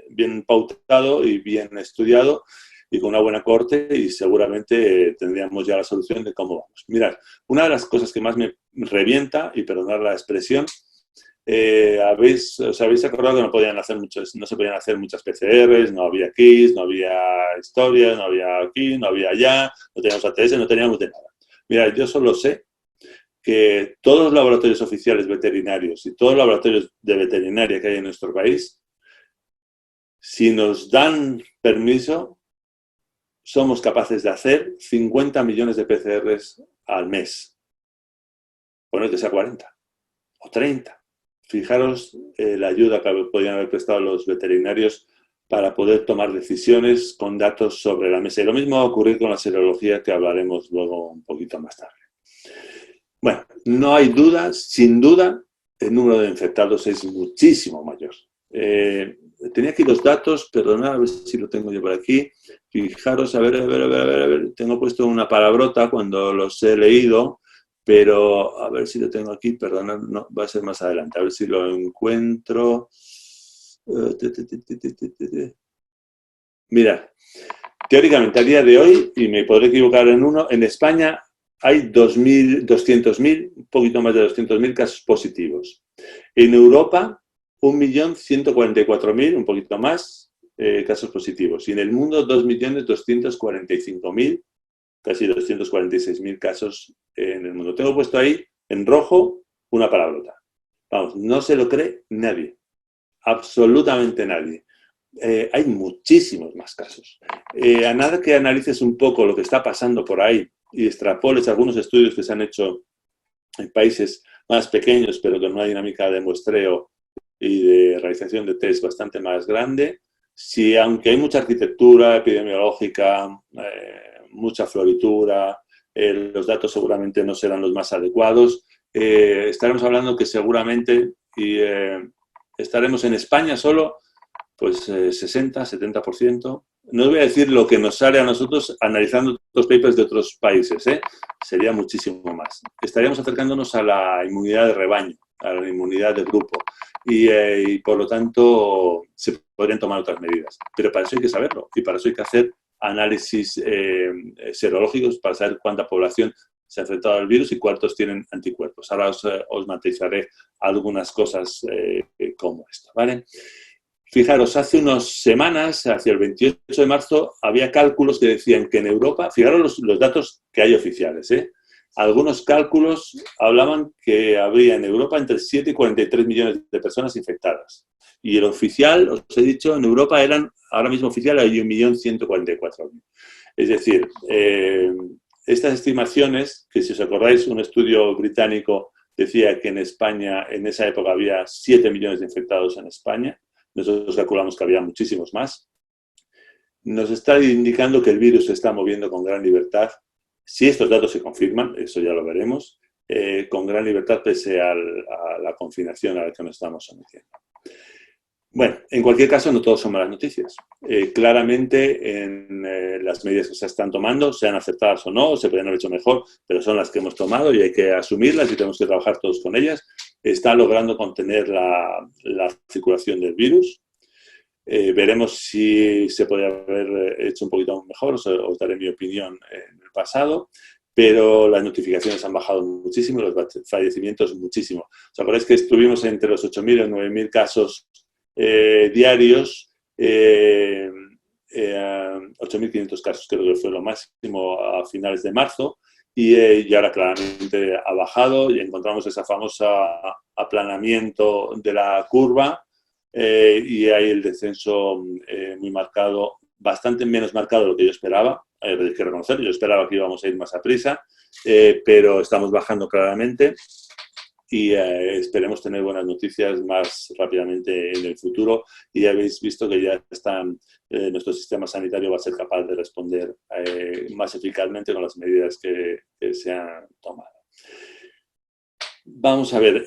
bien pautado y bien estudiado y con una buena corte y seguramente tendríamos ya la solución de cómo vamos. Mirad, una de las cosas que más me revienta, y perdonad la expresión, os habéis acordado que no se podían hacer muchas PCRs, no había kits, no había historias, no había aquí, no había allá, no teníamos ATS, no teníamos de nada. Mira, yo solo sé que todos los laboratorios oficiales veterinarios y todos los laboratorios de veterinaria que hay en nuestro país, si nos dan permiso, somos capaces de hacer 50 millones de PCRs al mes. Poned que sea 40 o 30. Fijaros la ayuda que podrían haber prestado los veterinarios para poder tomar decisiones con datos sobre la mesa. Y lo mismo va a ocurrir con la serología, que hablaremos luego un poquito más tarde. Bueno, no hay duda, sin duda, el número de infectados es muchísimo mayor. Tenía aquí los datos, perdonad, a ver si lo tengo yo por aquí. Fijaros, a ver, tengo puesto una palabrota cuando los he leído, pero a ver si lo tengo aquí, perdonad, no, va a ser más adelante, a ver si lo encuentro. Mira, teóricamente a día de hoy, y me podré equivocar en España hay 200.000, un poquito más de 200.000 casos positivos. En Europa, 1.144.000, un poquito más, casos positivos. Y en el mundo, 2.245.000, casi 246.000 casos en el mundo. Tengo puesto ahí, en rojo, una palabrota. Vamos, no se lo cree nadie. Absolutamente nadie. Hay muchísimos más casos. A nada que analices un poco lo que está pasando por ahí y extrapoles algunos estudios que se han hecho en países más pequeños, pero con una dinámica de muestreo y de realización de test bastante más grande, si aunque hay mucha arquitectura epidemiológica, mucha floritura, los datos seguramente no serán los más adecuados, estaremos hablando que seguramente estaremos en España solo pues 60-70%. No voy a decir lo que nos sale a nosotros analizando los papers de otros países, sería muchísimo más. Estaríamos acercándonos a la inmunidad de rebaño, a la inmunidad de grupo y por lo tanto se podrían tomar otras medidas. Pero para eso hay que saberlo y para eso hay que hacer análisis serológicos para saber cuánta población se ha enfrentado al virus y cuántos tienen anticuerpos. Ahora os matizaré algunas cosas como esto, ¿vale? Fijaros, hace unas semanas, hacia el 28 de marzo, había cálculos que decían que en Europa, fijaros los datos que hay oficiales, algunos cálculos hablaban que habría en Europa entre 7 y 43 millones de personas infectadas. Y el oficial, os he dicho, en Europa ahora mismo oficial hay 1.144.000. Es decir, estas estimaciones, que si os acordáis, un estudio británico decía que en España, en esa época, había 7 millones de infectados en España. Nosotros calculamos que había muchísimos más. Nos está indicando que el virus se está moviendo con gran libertad. Si estos datos se confirman, eso ya lo veremos, con gran libertad pese a la confinación a la que nos estamos sometiendo. Bueno, en cualquier caso, no todos son malas noticias. Claramente, las medidas que se están tomando, sean aceptadas o no, se pueden haber hecho mejor, pero son las que hemos tomado y hay que asumirlas y tenemos que trabajar todos con ellas. Está logrando contener la circulación del virus. Veremos si se puede haber hecho un poquito mejor, os daré mi opinión en el pasado, pero las notificaciones han bajado muchísimo, los fallecimientos muchísimo. ¿Os acordáis que estuvimos entre los 8.000 y 9.000 casos diarios? 8.500 casos creo que fue lo máximo a finales de marzo y ahora claramente ha bajado y encontramos esa famosa aplanamiento de la curva y hay el descenso muy marcado, bastante menos marcado de lo que yo esperaba, hay que reconocer, yo esperaba que íbamos a ir más a prisa, pero estamos bajando claramente y esperemos tener buenas noticias más rápidamente en el futuro y ya habéis visto que ya nuestro sistema sanitario va a ser capaz de responder más eficazmente con las medidas que se han tomado. Vamos a ver.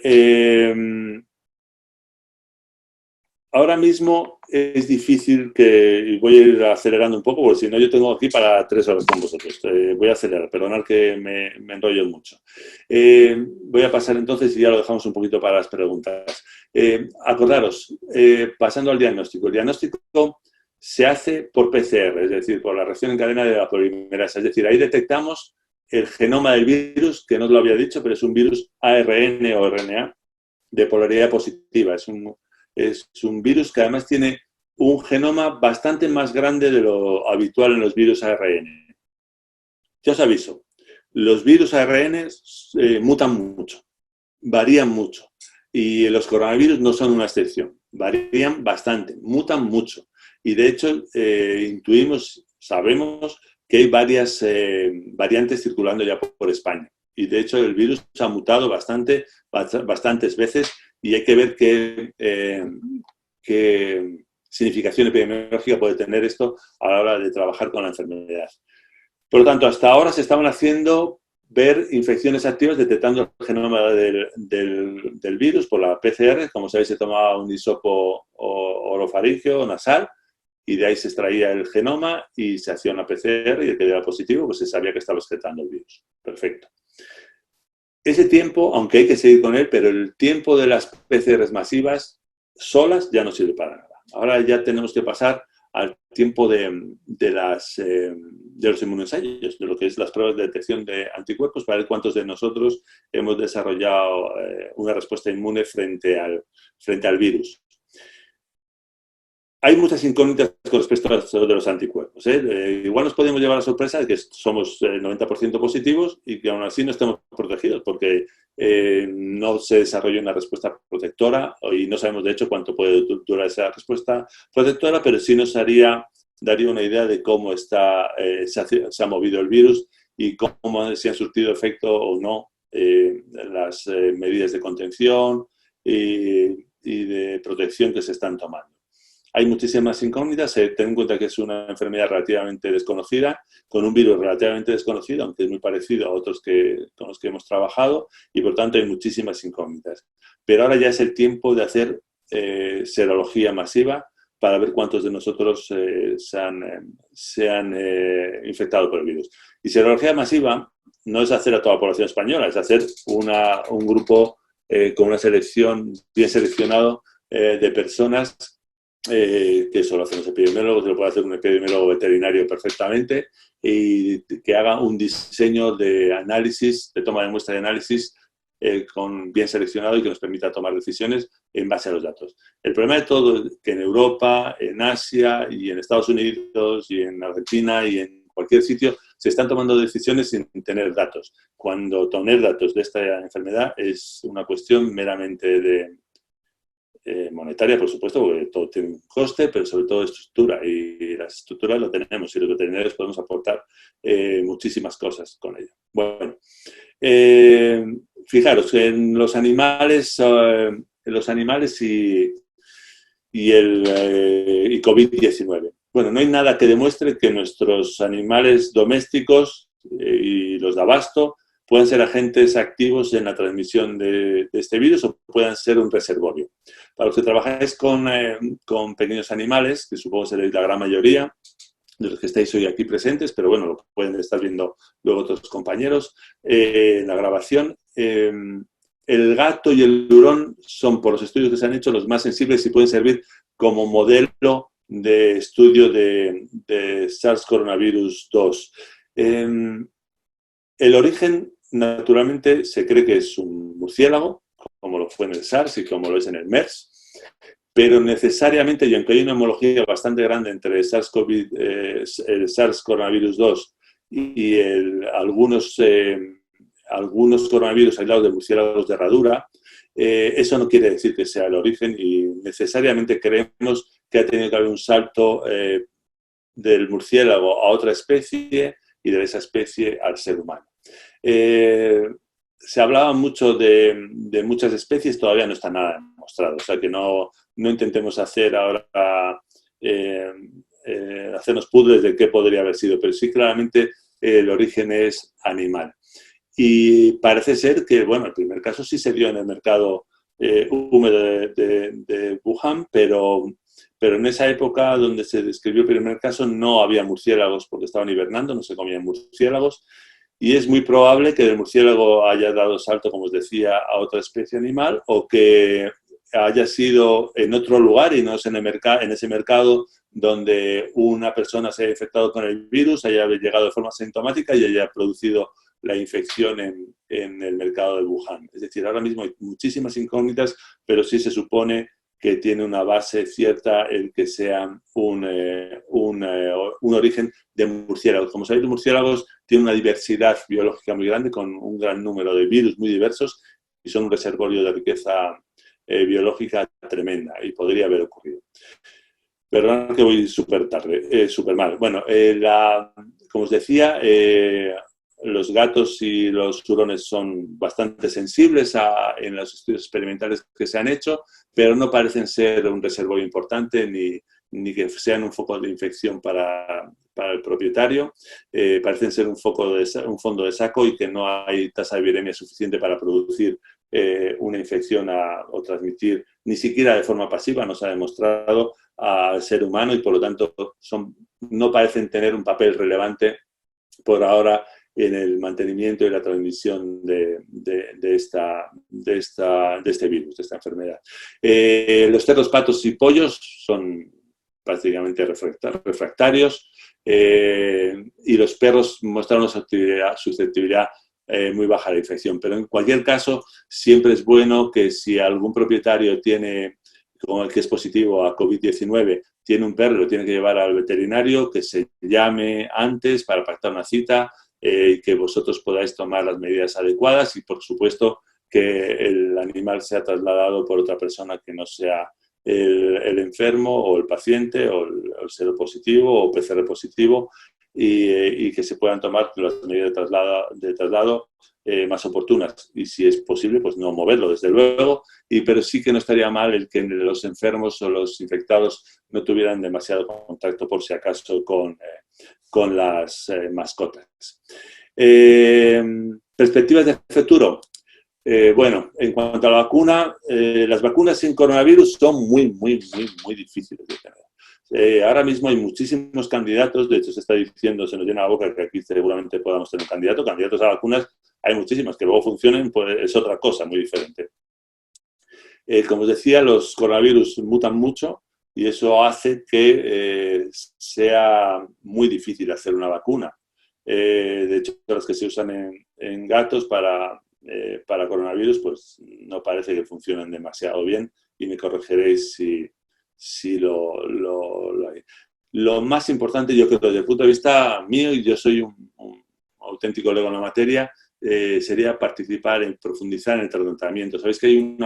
Ahora mismo es difícil y voy a ir acelerando un poco, porque si no yo tengo aquí para 3 horas con vosotros. Voy a acelerar, perdonad que me enrollo mucho. Voy a pasar entonces y ya lo dejamos un poquito para las preguntas. Acordaros, pasando al diagnóstico. El diagnóstico se hace por PCR, es decir, por la reacción en cadena de la polimerasa. Es decir, ahí detectamos el genoma del virus, que no os lo había dicho, pero es un virus ARN o RNA de polaridad positiva. Es un virus que además tiene un genoma bastante más grande de lo habitual en los virus ARN. Ya os aviso, los virus ARN mutan mucho, varían mucho. Y los coronavirus no son una excepción, varían bastante, mutan mucho. Y de hecho, sabemos que hay varias variantes circulando ya por España. Y de hecho, el virus ha mutado bastantes veces. Y hay que ver qué significación epidemiológica puede tener esto a la hora de trabajar con la enfermedad. Por lo tanto, hasta ahora se estaban haciendo ver infecciones activas detectando el genoma del virus por la PCR. Como sabéis, se tomaba un hisopo orofaringeo o nasal y de ahí se extraía el genoma y se hacía una PCR y el que diera positivo, pues se sabía que estaba excretando el virus. Perfecto. Ese tiempo, aunque hay que seguir con él, pero el tiempo de las PCRs masivas solas ya no sirve para nada. Ahora ya tenemos que pasar al tiempo de los inmunoensayos, de lo que es las pruebas de detección de anticuerpos, para ver cuántos de nosotros hemos desarrollado una respuesta inmune frente al virus. Hay muchas incógnitas con respecto a de los anticuerpos. Igual nos podemos llevar a la sorpresa de que somos 90% positivos y que aún así no estemos protegidos porque no se desarrolla una respuesta protectora y no sabemos de hecho cuánto puede durar esa respuesta protectora, pero sí nos daría una idea de cómo se ha movido el virus y cómo se han surtido efecto o no las medidas de contención y de protección que se están tomando. Hay muchísimas incógnitas, ten en cuenta que es una enfermedad relativamente desconocida, con un virus relativamente desconocido, aunque es muy parecido a otros con los que hemos trabajado, y por tanto hay muchísimas incógnitas. Pero ahora ya es el tiempo de hacer serología masiva para ver cuántos de nosotros se han infectado por el virus. Y serología masiva no es hacer a toda la población española, es hacer un grupo con una selección bien seleccionado de personas que eso lo hacen los epidemiólogos, lo puede hacer un epidemiólogo veterinario perfectamente y que haga un diseño de análisis, de toma de muestra de análisis bien seleccionado y que nos permita tomar decisiones en base a los datos. El problema de todo es que en Europa, en Asia y en Estados Unidos y en Argentina y en cualquier sitio se están tomando decisiones sin tener datos. Cuando tener datos de esta enfermedad es una cuestión meramente monetaria, por supuesto, porque todo tiene un coste, pero sobre todo de estructura, y las estructuras lo tenemos y los veterinarios podemos aportar muchísimas cosas con ello. Bueno, fijaros, en los animales y COVID-19. Bueno, no hay nada que demuestre que nuestros animales domésticos y los de abasto puedan ser agentes activos en la transmisión de este virus o puedan ser un reservorio. Para los que trabajáis con pequeños animales, que supongo seréis la gran mayoría de los que estáis hoy aquí presentes, pero bueno, lo pueden estar viendo luego otros compañeros en la grabación. El gato y el hurón son, por los estudios que se han hecho, los más sensibles y pueden servir como modelo de estudio de SARS-CoV-2. El origen, naturalmente, se cree que es un murciélago, como lo fue en el SARS y como lo es en el MERS, pero necesariamente, y aunque hay una homología bastante grande entre el SARS-CoV-2 y algunos coronavirus aislados de murciélagos de herradura, eso no quiere decir que sea el origen y necesariamente creemos que ha tenido que haber un salto del murciélago a otra especie y de esa especie al ser humano. Se hablaba mucho de muchas especies, todavía no está nada demostrado, o sea que no intentemos hacer ahora hacernos puzzles de qué podría haber sido, pero sí claramente el origen es animal. Y parece ser que, bueno, el primer caso sí se dio en el mercado húmedo de Wuhan, pero en esa época donde se describió el primer caso no había murciélagos porque estaban hibernando, no se comían murciélagos. Y es muy probable que el murciélago haya dado salto, como os decía, a otra especie animal o que haya sido en otro lugar y no es en ese mercado donde una persona se haya infectado con el virus, haya llegado de forma sintomática y haya producido la infección en el mercado de Wuhan. Es decir, ahora mismo hay muchísimas incógnitas, pero sí se supone que tiene una base cierta el que sea un origen de murciélagos. Como sabéis, los murciélagos tienen una diversidad biológica muy grande con un gran número de virus muy diversos y son un reservorio de riqueza biológica tremenda y podría haber ocurrido. Perdón que voy súper tarde, súper mal. Bueno, como os decía, los gatos y los hurones son bastante sensibles en los estudios experimentales que se han hecho, pero no parecen ser un reservorio importante ni que sean un foco de infección para el propietario. Parecen ser un fondo de saco y que no hay tasa de viremia suficiente para producir una infección o transmitir, ni siquiera de forma pasiva, no se ha demostrado al ser humano y por lo tanto no parecen tener un papel relevante por ahora en el mantenimiento y la transmisión de este virus, de esta enfermedad. Los cerdos, patos y pollos son prácticamente refractarios y los perros muestran una susceptibilidad muy baja a la infección. Pero en cualquier caso, siempre es bueno que si algún propietario tiene, como el que es positivo a COVID-19, tiene un perro, lo tiene que llevar al veterinario, que se llame antes para pactar una cita, que vosotros podáis tomar las medidas adecuadas y, por supuesto, que el animal sea trasladado por otra persona que no sea el enfermo o el paciente o el seropositivo o PCR positivo y que se puedan tomar las medidas de traslado más oportunas y si es posible pues no moverlo desde luego, pero sí que no estaría mal el que los enfermos o los infectados no tuvieran demasiado contacto por si acaso con las mascotas. Perspectivas de futuro. Bueno, en cuanto a la vacuna, las vacunas sin coronavirus son muy difíciles de tener. Ahora mismo hay muchísimos candidatos, de hecho se está diciendo, se nos llena la boca que aquí seguramente podamos tener un candidatos a vacunas, hay muchísimas, que luego funcionen, pues es otra cosa muy diferente. Como os decía, los coronavirus mutan mucho y eso hace que sea muy difícil hacer una vacuna. De hecho, las que se usan en gatos para coronavirus, pues no parece que funcionen demasiado bien y me corregiréis si lo hay. Lo más importante, yo creo, desde el punto de vista mío, y yo soy un auténtico lego en la materia, sería participar en profundizar en el tratamiento. Sabéis que hay un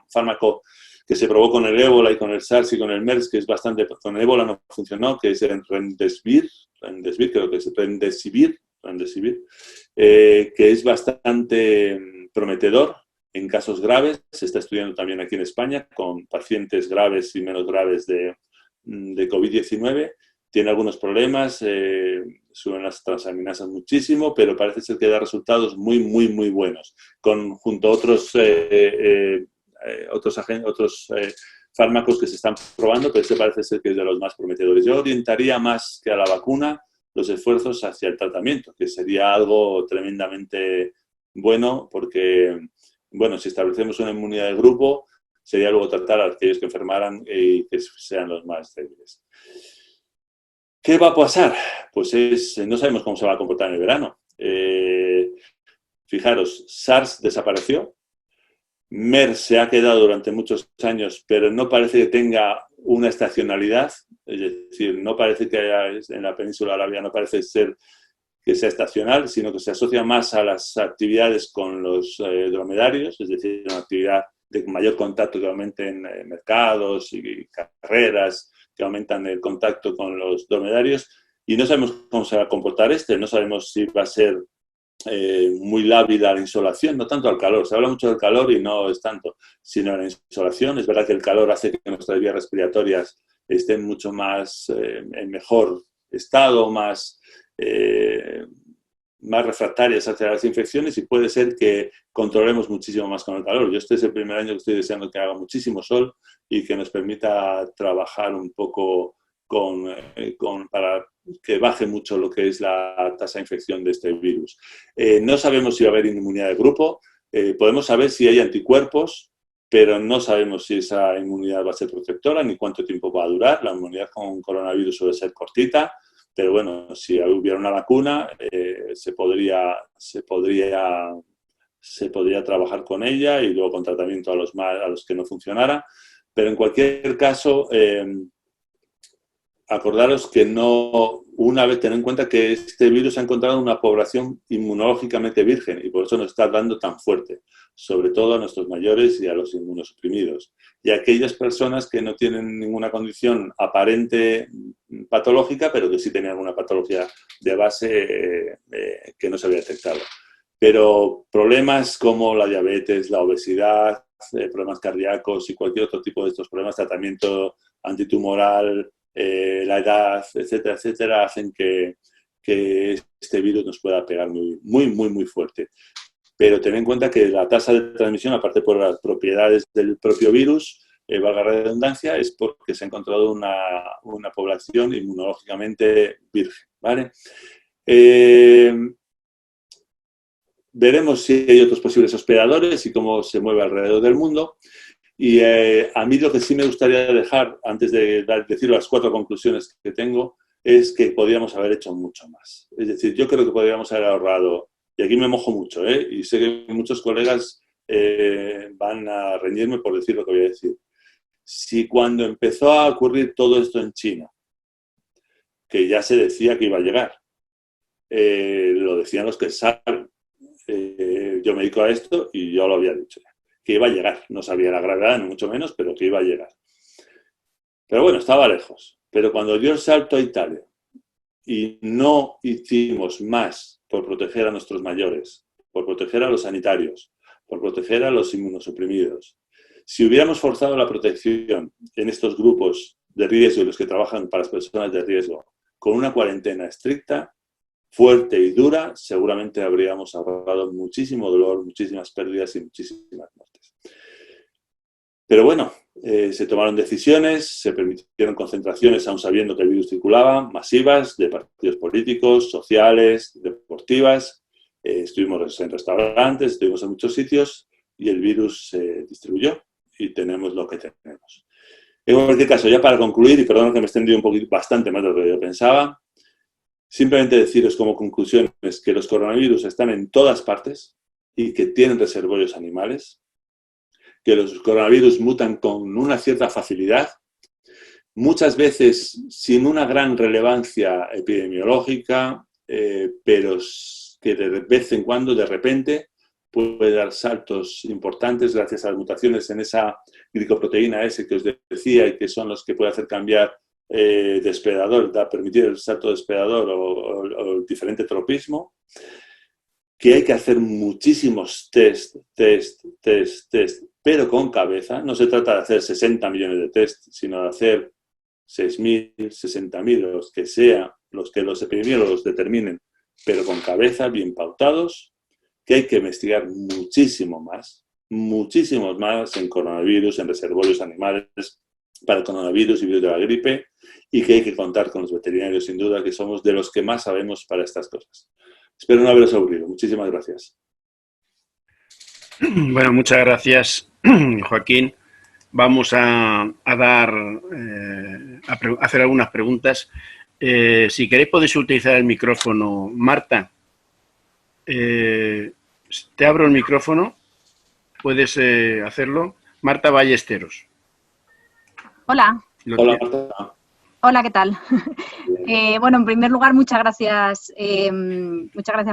fármaco que se probó con el ébola y con el SARS y con el MERS, que es bastante, con el ébola no funcionó, que es el Remdesivir, creo que es Remdesivir, que es bastante prometedor en casos graves. Se está estudiando también aquí en España con pacientes graves y menos graves de COVID-19. tiene algunos problemas, suben las transaminasas muchísimo, pero parece ser que da resultados muy, muy, muy buenos. Junto a otros fármacos que se están probando, pero este parece ser que es de los más prometedores. Yo orientaría más que a la vacuna los esfuerzos hacia el tratamiento, que sería algo tremendamente bueno, porque, bueno, si establecemos una inmunidad de grupo, sería luego tratar a aquellos que enfermaran y que sean los más débiles. ¿Qué va a pasar? Pues no sabemos cómo se va a comportar en el verano. Fijaros, SARS desapareció, MERS se ha quedado durante muchos años, pero no parece que tenga una estacionalidad, es decir, no parece que en la península arábiga no parece ser que sea estacional, sino que se asocia más a las actividades con los dromedarios, es decir, una actividad de mayor contacto que aumenten mercados y carreras, que aumentan el contacto con los dromedarios, y no sabemos cómo se va a comportar no sabemos si va a ser muy lábil a la insolación, no tanto al calor. Se habla mucho del calor y no es tanto, sino a la insolación. Es verdad que el calor hace que nuestras vías respiratorias estén mucho más en mejor estado, más refractarias hacia las infecciones, y puede ser que controlemos muchísimo más con el calor. Yo este es el primer año que estoy deseando que haga muchísimo sol y que nos permita trabajar un poco para que baje mucho lo que es la tasa de infección de este virus. No sabemos si va a haber inmunidad de grupo, podemos saber si hay anticuerpos, pero no sabemos si esa inmunidad va a ser protectora ni cuánto tiempo va a durar. La inmunidad con coronavirus suele ser cortita, pero bueno, si hubiera una vacuna, se podría trabajar con ella y luego con tratamiento a los que no funcionara. Pero en cualquier caso, acordaros que una vez tener en cuenta que este virus se ha encontrado en una población inmunológicamente virgen y por eso nos está dando tan fuerte, sobre todo a nuestros mayores y a los inmunosuprimidos. Y a aquellas personas que no tienen ninguna condición aparente patológica, pero que sí tenían alguna patología de base que no se había detectado. Pero problemas como la diabetes, la obesidad, problemas cardíacos y cualquier otro tipo de estos problemas, tratamiento antitumoral, la edad, etcétera, etcétera, hacen que este virus nos pueda pegar muy, muy, muy, muy fuerte. Pero ten en cuenta que la tasa de transmisión, aparte por las propiedades del propio virus, valga la redundancia, es porque se ha encontrado una población inmunológicamente virgen, ¿vale? Veremos si hay otros posibles hospedadores y cómo se mueve alrededor del mundo. Y a mí lo que sí me gustaría dejar, antes de decir las 4 conclusiones que tengo, es que podríamos haber hecho mucho más. Es decir, yo creo que podríamos haber ahorrado, y aquí me mojo mucho, y sé que muchos colegas van a reñirme por decir lo que voy a decir. Si cuando empezó a ocurrir todo esto en China, que ya se decía que iba a llegar, lo decían los que saben, yo me dedico a esto y yo lo había dicho ya, que iba a llegar. No sabía la gravedad, ni mucho menos, pero que iba a llegar. Pero bueno, estaba lejos. Pero cuando dio el salto a Italia y no hicimos más por proteger a nuestros mayores, por proteger a los sanitarios, por proteger a los inmunosuprimidos, si hubiéramos forzado la protección en estos grupos de riesgo y los que trabajan para las personas de riesgo con una cuarentena estricta, fuerte y dura, seguramente habríamos ahorrado muchísimo dolor, muchísimas pérdidas y muchísimas muertes. Pero bueno, se tomaron decisiones, se permitieron concentraciones, aún sabiendo que el virus circulaba, masivas, de partidos políticos, sociales, deportivas. Estuvimos en restaurantes, estuvimos en muchos sitios y el virus se distribuyó y tenemos lo que tenemos. En cualquier caso, ya para concluir, y perdón que me he extendido un poquito bastante más de lo que yo pensaba, simplemente deciros como conclusiones que los coronavirus están en todas partes y que tienen reservorios animales, que los coronavirus mutan con una cierta facilidad, muchas veces sin una gran relevancia epidemiológica, pero que de vez en cuando, de repente, puede dar saltos importantes gracias a las mutaciones en esa glicoproteína S que os decía y que son los que puede hacer cambiar de hospedador, permitir el salto de hospedador o el diferente tropismo, que hay que hacer muchísimos test, pero con cabeza. No se trata de hacer 60 millones de test, sino de hacer 6.000, 60.000, los que sea, los que los epidemiólogos determinen, pero con cabeza, bien pautados, que hay que investigar muchísimos más en coronavirus, en reservorios animales para el coronavirus y virus de la gripe, y que hay que contar con los veterinarios, sin duda, que somos de los que más sabemos para estas cosas. Espero no haberos aburrido. Muchísimas gracias. Bueno, muchas gracias, Joaquín. Vamos a hacer algunas preguntas. Si queréis podéis utilizar el micrófono. Marta, te abro el micrófono. ¿Puedes hacerlo? Marta Ballesteros. Hola. Hola, Marta. Hola, ¿qué tal? Bueno, en primer lugar, muchas gracias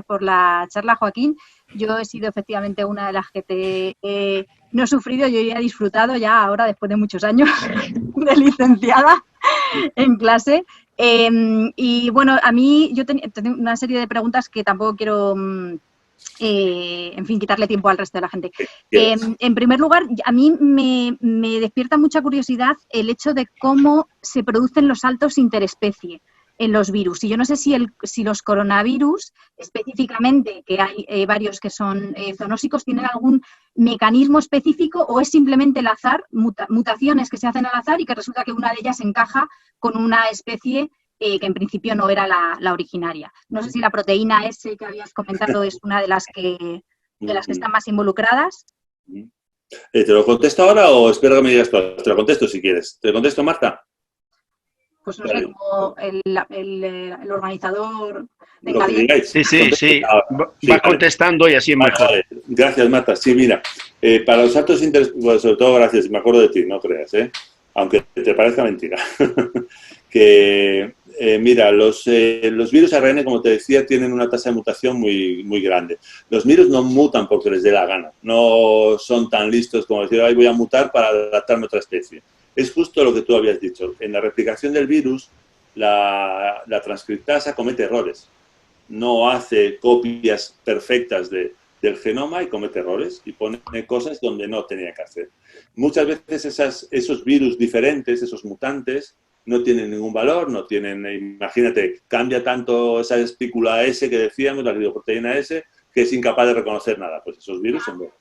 por la charla, Joaquín. Yo he sido efectivamente una de las que no he sufrido, yo ya he disfrutado ya ahora, después de muchos años de licenciada en clase. Y bueno, a mí yo tengo una serie de preguntas que tampoco quiero, en fin, quitarle tiempo al resto de la gente. En primer lugar, a mí me despierta mucha curiosidad el hecho de cómo se producen los saltos interespecie en los virus. Y yo no sé si los coronavirus, específicamente, que hay varios que son zoonósicos, tienen algún mecanismo específico o es simplemente el azar, mutaciones que se hacen al azar y que resulta que una de ellas encaja con una especie que en principio no era la originaria. No sé si la proteína S que habías comentado es una de las que están más involucradas. ¿Te lo contesto ahora o espero que me digas tú? Te lo contesto si quieres. ¿Te lo contesto, Marta? Pues no sé, como el organizador de Lo que digáis. Sí. Va contestando y así es mejor. Vale. Gracias, Marta. Sí, mira, para los saltos bueno, sobre todo gracias, me acuerdo de ti, no creas, aunque te parezca mentira. Mira, los virus ARN, como te decía, tienen una tasa de mutación muy, muy grande. Los virus no mutan porque les dé la gana. No son tan listos como decir, ay, voy a mutar para adaptarme a otra especie. Es justo lo que tú habías dicho. En la replicación del virus, la transcriptasa comete errores. No hace copias perfectas del genoma y comete errores y pone cosas donde no tenía que hacer. Muchas veces esos virus diferentes, esos mutantes, no tienen ningún valor, no tienen, imagínate, cambia tanto esa espícula S que decíamos, la glicoproteína S, que es incapaz de reconocer nada. Pues esos virus son buenos.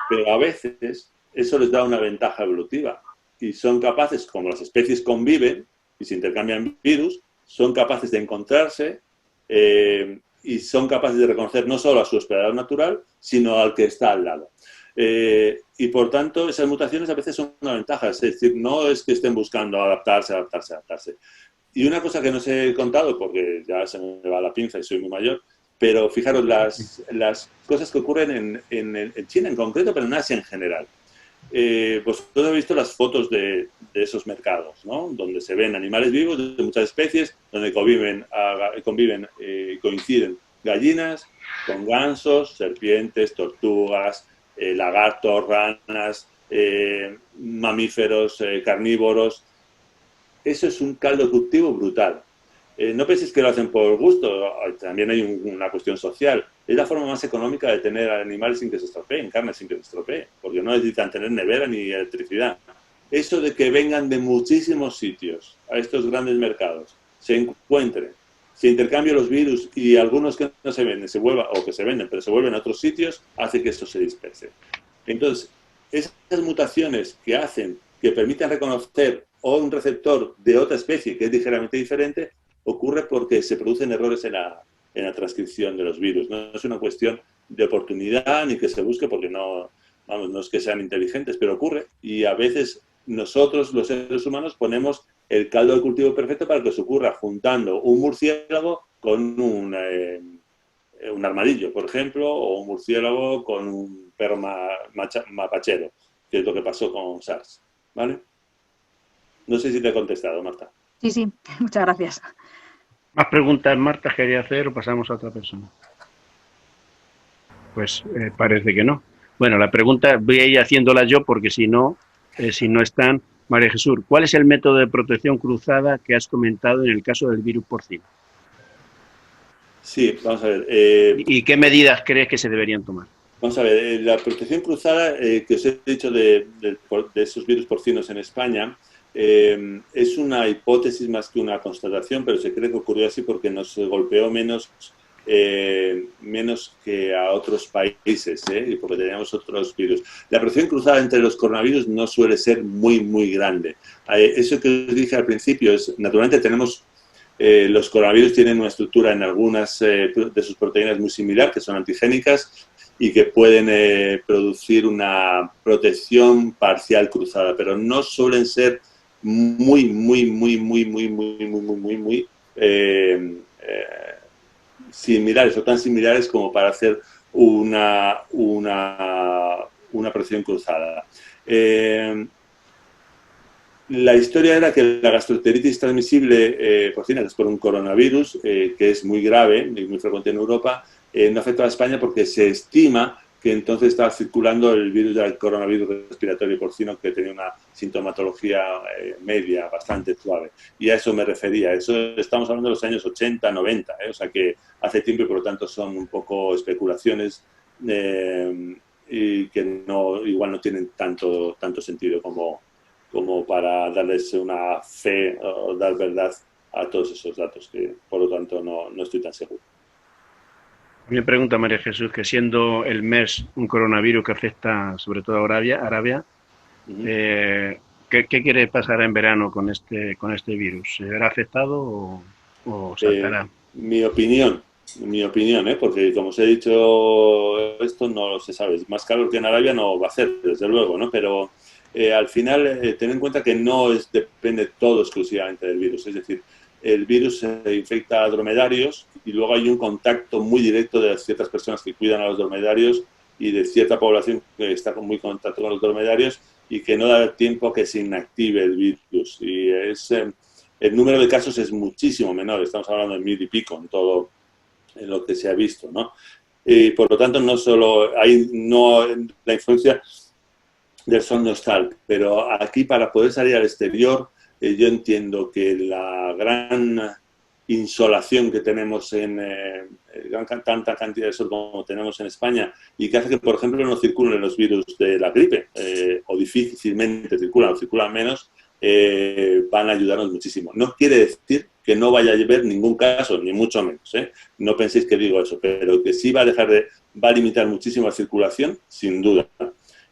Pero a veces eso les da una ventaja evolutiva y son capaces, como las especies conviven y se intercambian virus, son capaces de encontrarse y son capaces de reconocer no solo a su hospedador natural, sino al que está al lado. Y por tanto, esas mutaciones a veces son una ventaja, es decir, no es que estén buscando adaptarse. Y una cosa que no os he contado, porque ya se me va la pinza y soy muy mayor, pero fijaros las cosas que ocurren en China en concreto, pero en Asia en general. Vosotros habéis visto las fotos de esos mercados, ¿no? Donde se ven animales vivos de muchas especies, donde coinciden gallinas con gansos, serpientes, tortugas, lagartos, ranas, mamíferos carnívoros. Eso es un caldo de cultivo brutal. No penséis que lo hacen por gusto, también hay una cuestión social. Es la forma más económica de tener animales sin que se estropeen, carne sin que se estropee, porque no necesitan tener nevera ni electricidad. Eso de que vengan de muchísimos sitios a estos grandes mercados, se encuentren, se intercambien los virus y algunos que no se venden, o que se venden, pero se vuelven a otros sitios, hace que esto se disperse. Entonces, esas mutaciones que permiten reconocer un receptor de otra especie que es ligeramente diferente, ocurre porque se producen errores en la transcripción de los virus. No es una cuestión de oportunidad ni que se busque porque no es que sean inteligentes, pero ocurre. Y a veces nosotros, los seres humanos, ponemos el caldo de cultivo perfecto para que se ocurra juntando un murciélago con un armadillo, por ejemplo, o un murciélago con un perro mapachero, que es lo que pasó con SARS. ¿Vale? No sé si te he contestado, Marta. Sí, muchas gracias. ¿Más preguntas, Marta, quería hacer o pasamos a otra persona? Pues parece que no. Bueno, la pregunta voy a ir haciéndola yo porque si no están... María Jesús, ¿cuál es el método de protección cruzada que has comentado en el caso del virus porcino? Sí, vamos a ver. ¿Y qué medidas crees que se deberían tomar? Vamos a ver, la protección cruzada que os he dicho de esos virus porcinos en España Es una hipótesis más que una constatación, pero se cree que ocurrió así porque nos golpeó menos que a otros países, y porque teníamos otros virus. La protección cruzada entre los coronavirus no suele ser muy grande. Eso que os dije al principio es, naturalmente tenemos, los coronavirus tienen una estructura en algunas de sus proteínas muy similar, que son antigénicas y que pueden producir una protección parcial cruzada, pero no suelen ser muy similares o tan similares como para hacer una protección cruzada. La historia era que la gastroenteritis transmisible porcina, que es por un coronavirus, que es muy grave y muy frecuente en Europa, no afectaba a España porque se estima que entonces estaba circulando el virus del coronavirus respiratorio porcino, que tenía una sintomatología media, bastante suave. Y a eso me refería. Eso estamos hablando de los años 80, 90, o sea que hace tiempo y por lo tanto son un poco especulaciones y que igual no tienen tanto sentido como para darles una fe o dar verdad a todos esos datos, que por lo tanto no estoy tan seguro. Me pregunta María Jesús que siendo el MERS un coronavirus que afecta sobre todo a Arabia, ¿qué quiere pasar en verano con este virus? ¿Se verá afectado o saltará? Mi opinión, porque como os he dicho, esto no se sabe. Más calor que en Arabia no va a hacer, desde luego, ¿no? Pero al final, ten en cuenta que no depende todo exclusivamente del virus. Es decir, el virus se infecta a dromedarios y luego hay un contacto muy directo de ciertas personas que cuidan a los dromedarios y de cierta población que está muy en contacto con los dromedarios y que no da tiempo a que se inactive el virus. Y el número de casos es muchísimo menor. Estamos hablando de 1000 y pico en todo en lo que se ha visto, ¿no? Y por lo tanto, no solo la influencia del sol no es tal, pero aquí para poder salir al exterior, yo entiendo que la gran insolación que tenemos tanta cantidad de sol como tenemos en España y que hace que, por ejemplo, no circulen los virus de la gripe o difícilmente circulan menos, van a ayudarnos muchísimo. No quiere decir que no vaya a haber ningún caso, ni mucho menos, no penséis que digo eso, pero que sí va a limitar muchísimo la circulación, sin duda.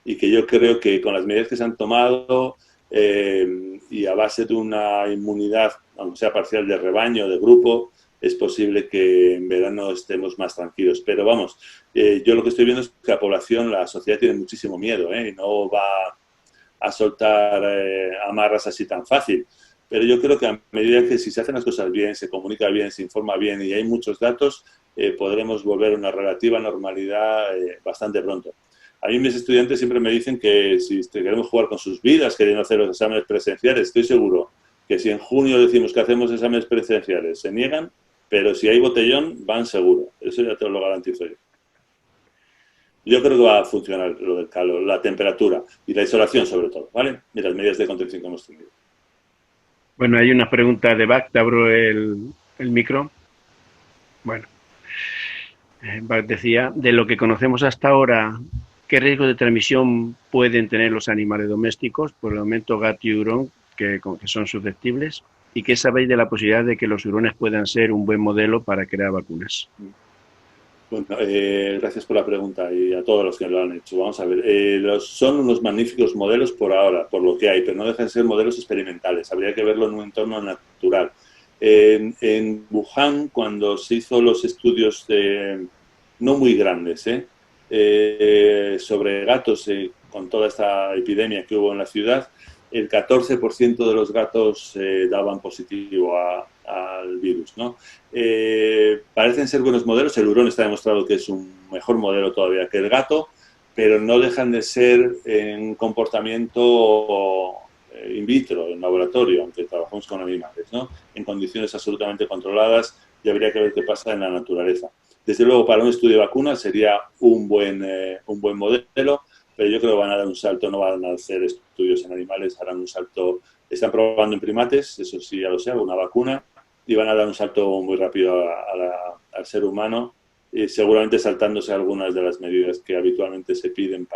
Y que yo creo que con las medidas que se han tomado y a base de una inmunidad, aunque sea parcial, de rebaño, de grupo, es posible que en verano estemos más tranquilos. Pero vamos, yo lo que estoy viendo es que la sociedad tiene muchísimo miedo, y no va a soltar amarras así tan fácil. Pero yo creo que a medida que si se hacen las cosas bien, se comunica bien, se informa bien y hay muchos datos, podremos volver a una relativa normalidad bastante pronto. A mí mis estudiantes siempre me dicen que si queremos jugar con sus vidas, queriendo hacer los exámenes presenciales, estoy seguro que si en junio decimos que hacemos exámenes presenciales, se niegan, pero si hay botellón, van seguro. Eso ya te lo garantizo yo. Yo creo que va a funcionar lo del calor, la temperatura y la isolación sobre todo, ¿vale? Y las medidas de contención que hemos tenido. Bueno, hay una pregunta de Bach, te abro el micro. Bueno, Bach decía, de lo que conocemos hasta ahora, ¿qué riesgo de transmisión pueden tener los animales domésticos por el aumento gato y hurón que son susceptibles? ¿Y qué sabéis de la posibilidad de que los hurones puedan ser un buen modelo para crear vacunas? Bueno, gracias por la pregunta y a todos los que lo han hecho. Vamos a ver, son unos magníficos modelos por ahora, por lo que hay, pero no dejan de ser modelos experimentales. Habría que verlo en un entorno natural. En Wuhan, cuando se hizo los estudios no muy grandes, sobre gatos con toda esta epidemia que hubo en la ciudad, el 14% de los gatos daban positivo al virus, ¿no? Parecen ser buenos modelos. El hurón está demostrado que es un mejor modelo todavía que el gato, pero no dejan de ser en un comportamiento in vitro, en laboratorio, aunque trabajamos con animales, ¿no? En condiciones absolutamente controladas, y habría que ver qué pasa en la naturaleza. Desde luego, para un estudio de vacunas sería un buen modelo, pero yo creo que van a dar un salto, no van a hacer estudios en animales, harán un salto, están probando en primates, eso sí ya lo sé, una vacuna, y van a dar un salto muy rápido al ser humano, y seguramente saltándose algunas de las medidas que habitualmente se piden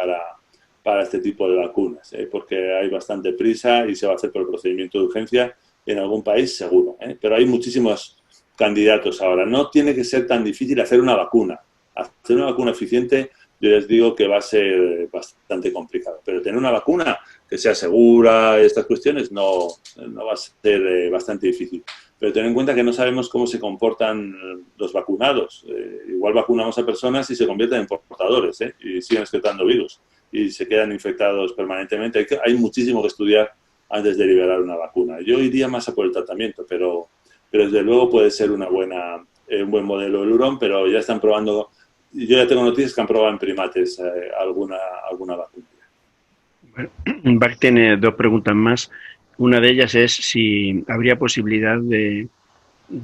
para este tipo de vacunas, porque hay bastante prisa y se va a hacer por el procedimiento de urgencia en algún país seguro, pero hay muchísimos candidatos ahora. No tiene que ser tan difícil hacer una vacuna. Hacer una vacuna eficiente, yo les digo que va a ser bastante complicado, pero tener una vacuna que sea segura, estas cuestiones, no va a ser bastante difícil. Pero ten en cuenta que no sabemos cómo se comportan los vacunados. Igual vacunamos a personas y se convierten en portadores, y siguen excretando virus y se quedan infectados permanentemente. Hay muchísimo que estudiar antes de liberar una vacuna. Yo iría más a por el tratamiento, pero desde luego puede ser un buen modelo el hurón, pero ya están probando, yo ya tengo noticias que han probado en primates alguna vacuna. Bueno, Bach tiene dos preguntas más. Una de ellas es si habría posibilidad de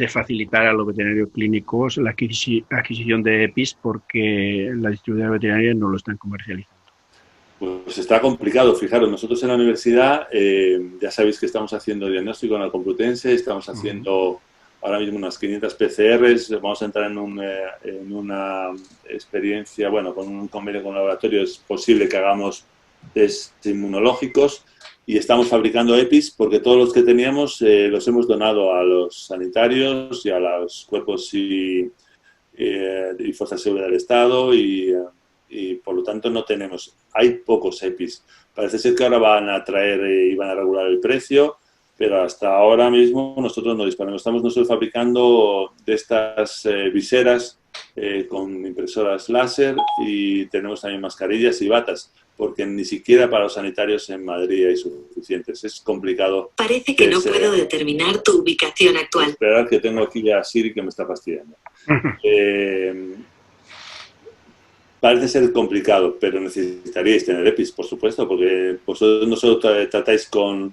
facilitar a los veterinarios clínicos la adquisición de EPIs, porque las distribuidoras veterinarias no lo están comercializando. Pues está complicado. Fijaros, nosotros en la universidad ya sabéis que estamos haciendo diagnóstico en la Complutense, estamos haciendo ahora mismo unas 500 PCRs, vamos a entrar en una experiencia, bueno, con un convenio con laboratorio es posible que hagamos test inmunológicos y estamos fabricando EPIs porque todos los que teníamos los hemos donado a los sanitarios y a los cuerpos y fuerzas de seguridad del Estado y por lo tanto no tenemos, hay pocos EPIs. Parece ser que ahora van a traer y van a regular el precio, pero hasta ahora mismo nosotros no disponemos. Estamos nosotros fabricando de estas viseras con impresoras láser y tenemos también mascarillas y batas, porque ni siquiera para los sanitarios en Madrid hay suficientes. Es complicado. Parece que no puedo determinar tu ubicación actual. Esperar que tengo aquí a Siri que me está fastidiando. Parece ser complicado, pero necesitaríais tener EPIs, por supuesto, porque vosotros no solo tratáis con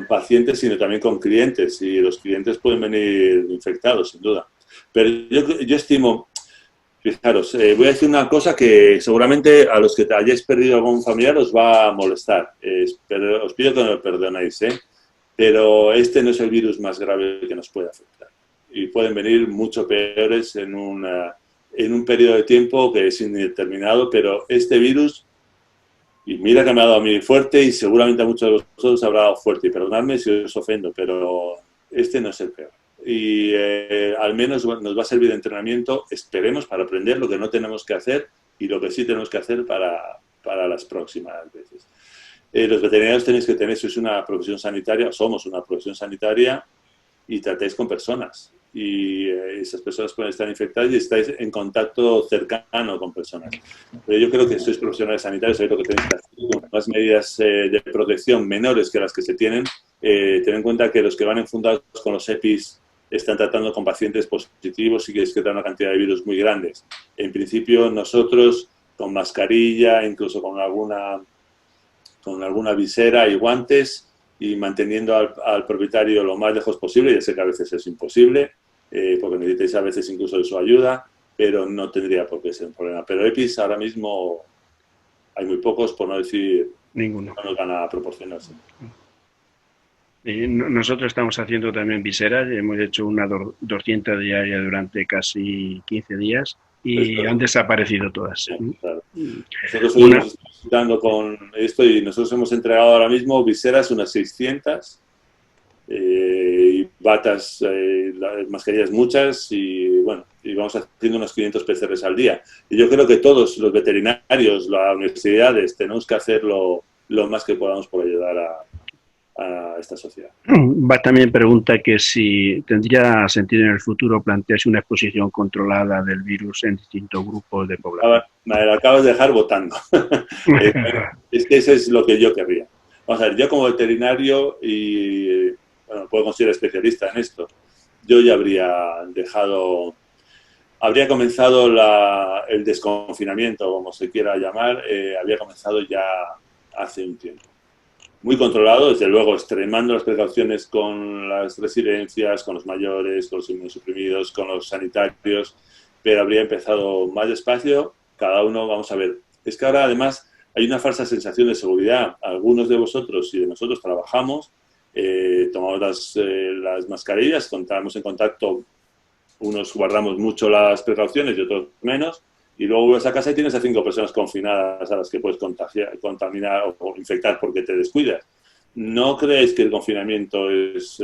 pacientes, sino también con clientes, y los clientes pueden venir infectados, sin duda. Pero yo estimo, fijaros, voy a decir una cosa que seguramente a los que hayáis perdido algún familiar os va a molestar. Pero os pido que me lo perdonéis, pero este no es el virus más grave que nos puede afectar. Y pueden venir mucho peores en un periodo de tiempo que es indeterminado, pero este virus, y mira que me ha dado a mí fuerte y seguramente a muchos de vosotros habrá dado fuerte, y perdonadme si os ofendo, pero este no es el peor. Y al menos nos va a servir de entrenamiento, esperemos, para aprender lo que no tenemos que hacer y lo que sí tenemos que hacer para las próximas veces. Los veterinarios tenéis que tener, sois una profesión sanitaria, somos una profesión sanitaria y tratáis con personas. Y esas personas pueden estar infectadas y estáis en contacto cercano con personas. Pero yo creo que sois profesionales sanitarios, sabéis lo que tenéis que hacer, con las medidas de protección menores que las que se tienen. Ten en cuenta que los que van enfundados con los EPIs están tratando con pacientes positivos y que excretan una cantidad de virus muy grandes. En principio, nosotros con mascarilla, incluso con alguna visera y guantes, y manteniendo al propietario lo más lejos posible. Ya sé que a veces es imposible, porque necesitáis a veces incluso de su ayuda, pero no tendría por qué ser un problema. Pero EPIs ahora mismo hay muy pocos, por no decir ninguno. No nos van a proporcionarse. Nosotros estamos haciendo también viseras, hemos hecho una 200 diarias durante casi 15 días y han desaparecido todas. Sí, claro. Nosotros estamos visitando con esto y nosotros hemos entregado ahora mismo viseras unas 600, y batas, mascarillas muchas, y bueno, y vamos haciendo unos 500 PCRs al día. Y yo creo que todos los veterinarios, las universidades, tenemos que hacer lo más que podamos por ayudar a esta sociedad. Va también pregunta que si tendría sentido en el futuro plantearse una exposición controlada del virus en distintos grupos de población. Me la acabas de dejar votando. Es que eso es lo que yo querría. Vamos a ver, yo como veterinario y bueno, puedo considerar especialista en esto, yo ya habría comenzado el desconfinamiento, como se quiera llamar, habría comenzado ya hace un tiempo. Muy controlado, desde luego, extremando las precauciones con las residencias, con los mayores, con los inmunosuprimidos, con los sanitarios, pero habría empezado más despacio, cada uno, vamos a ver. Es que ahora, además, hay una falsa sensación de seguridad. Algunos de vosotros y de nosotros trabajamos, tomamos las mascarillas, estamos en contacto, unos guardamos mucho las precauciones y otros menos, y luego vuelves a casa y tienes a 5 personas confinadas a las que puedes contaminar o infectar porque te descuidas. No creéis que el confinamiento es,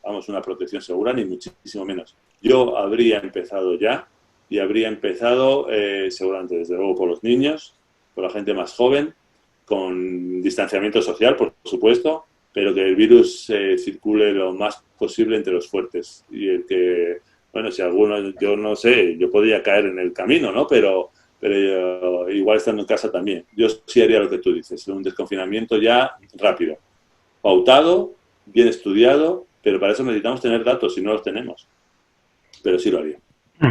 vamos, una protección segura, ni muchísimo menos. Yo habría empezado ya, y habría empezado seguramente, desde luego, por los niños, por la gente más joven, con distanciamiento social, por supuesto, pero que el virus circule lo más posible entre los fuertes. Y el que, bueno, si alguno, yo no sé, yo podría caer en el camino, ¿no? Pero igual estando en casa también. Yo sí haría lo que tú dices, un desconfinamiento ya rápido, pautado, bien estudiado, pero para eso necesitamos tener datos, si no los tenemos. Pero sí lo haría.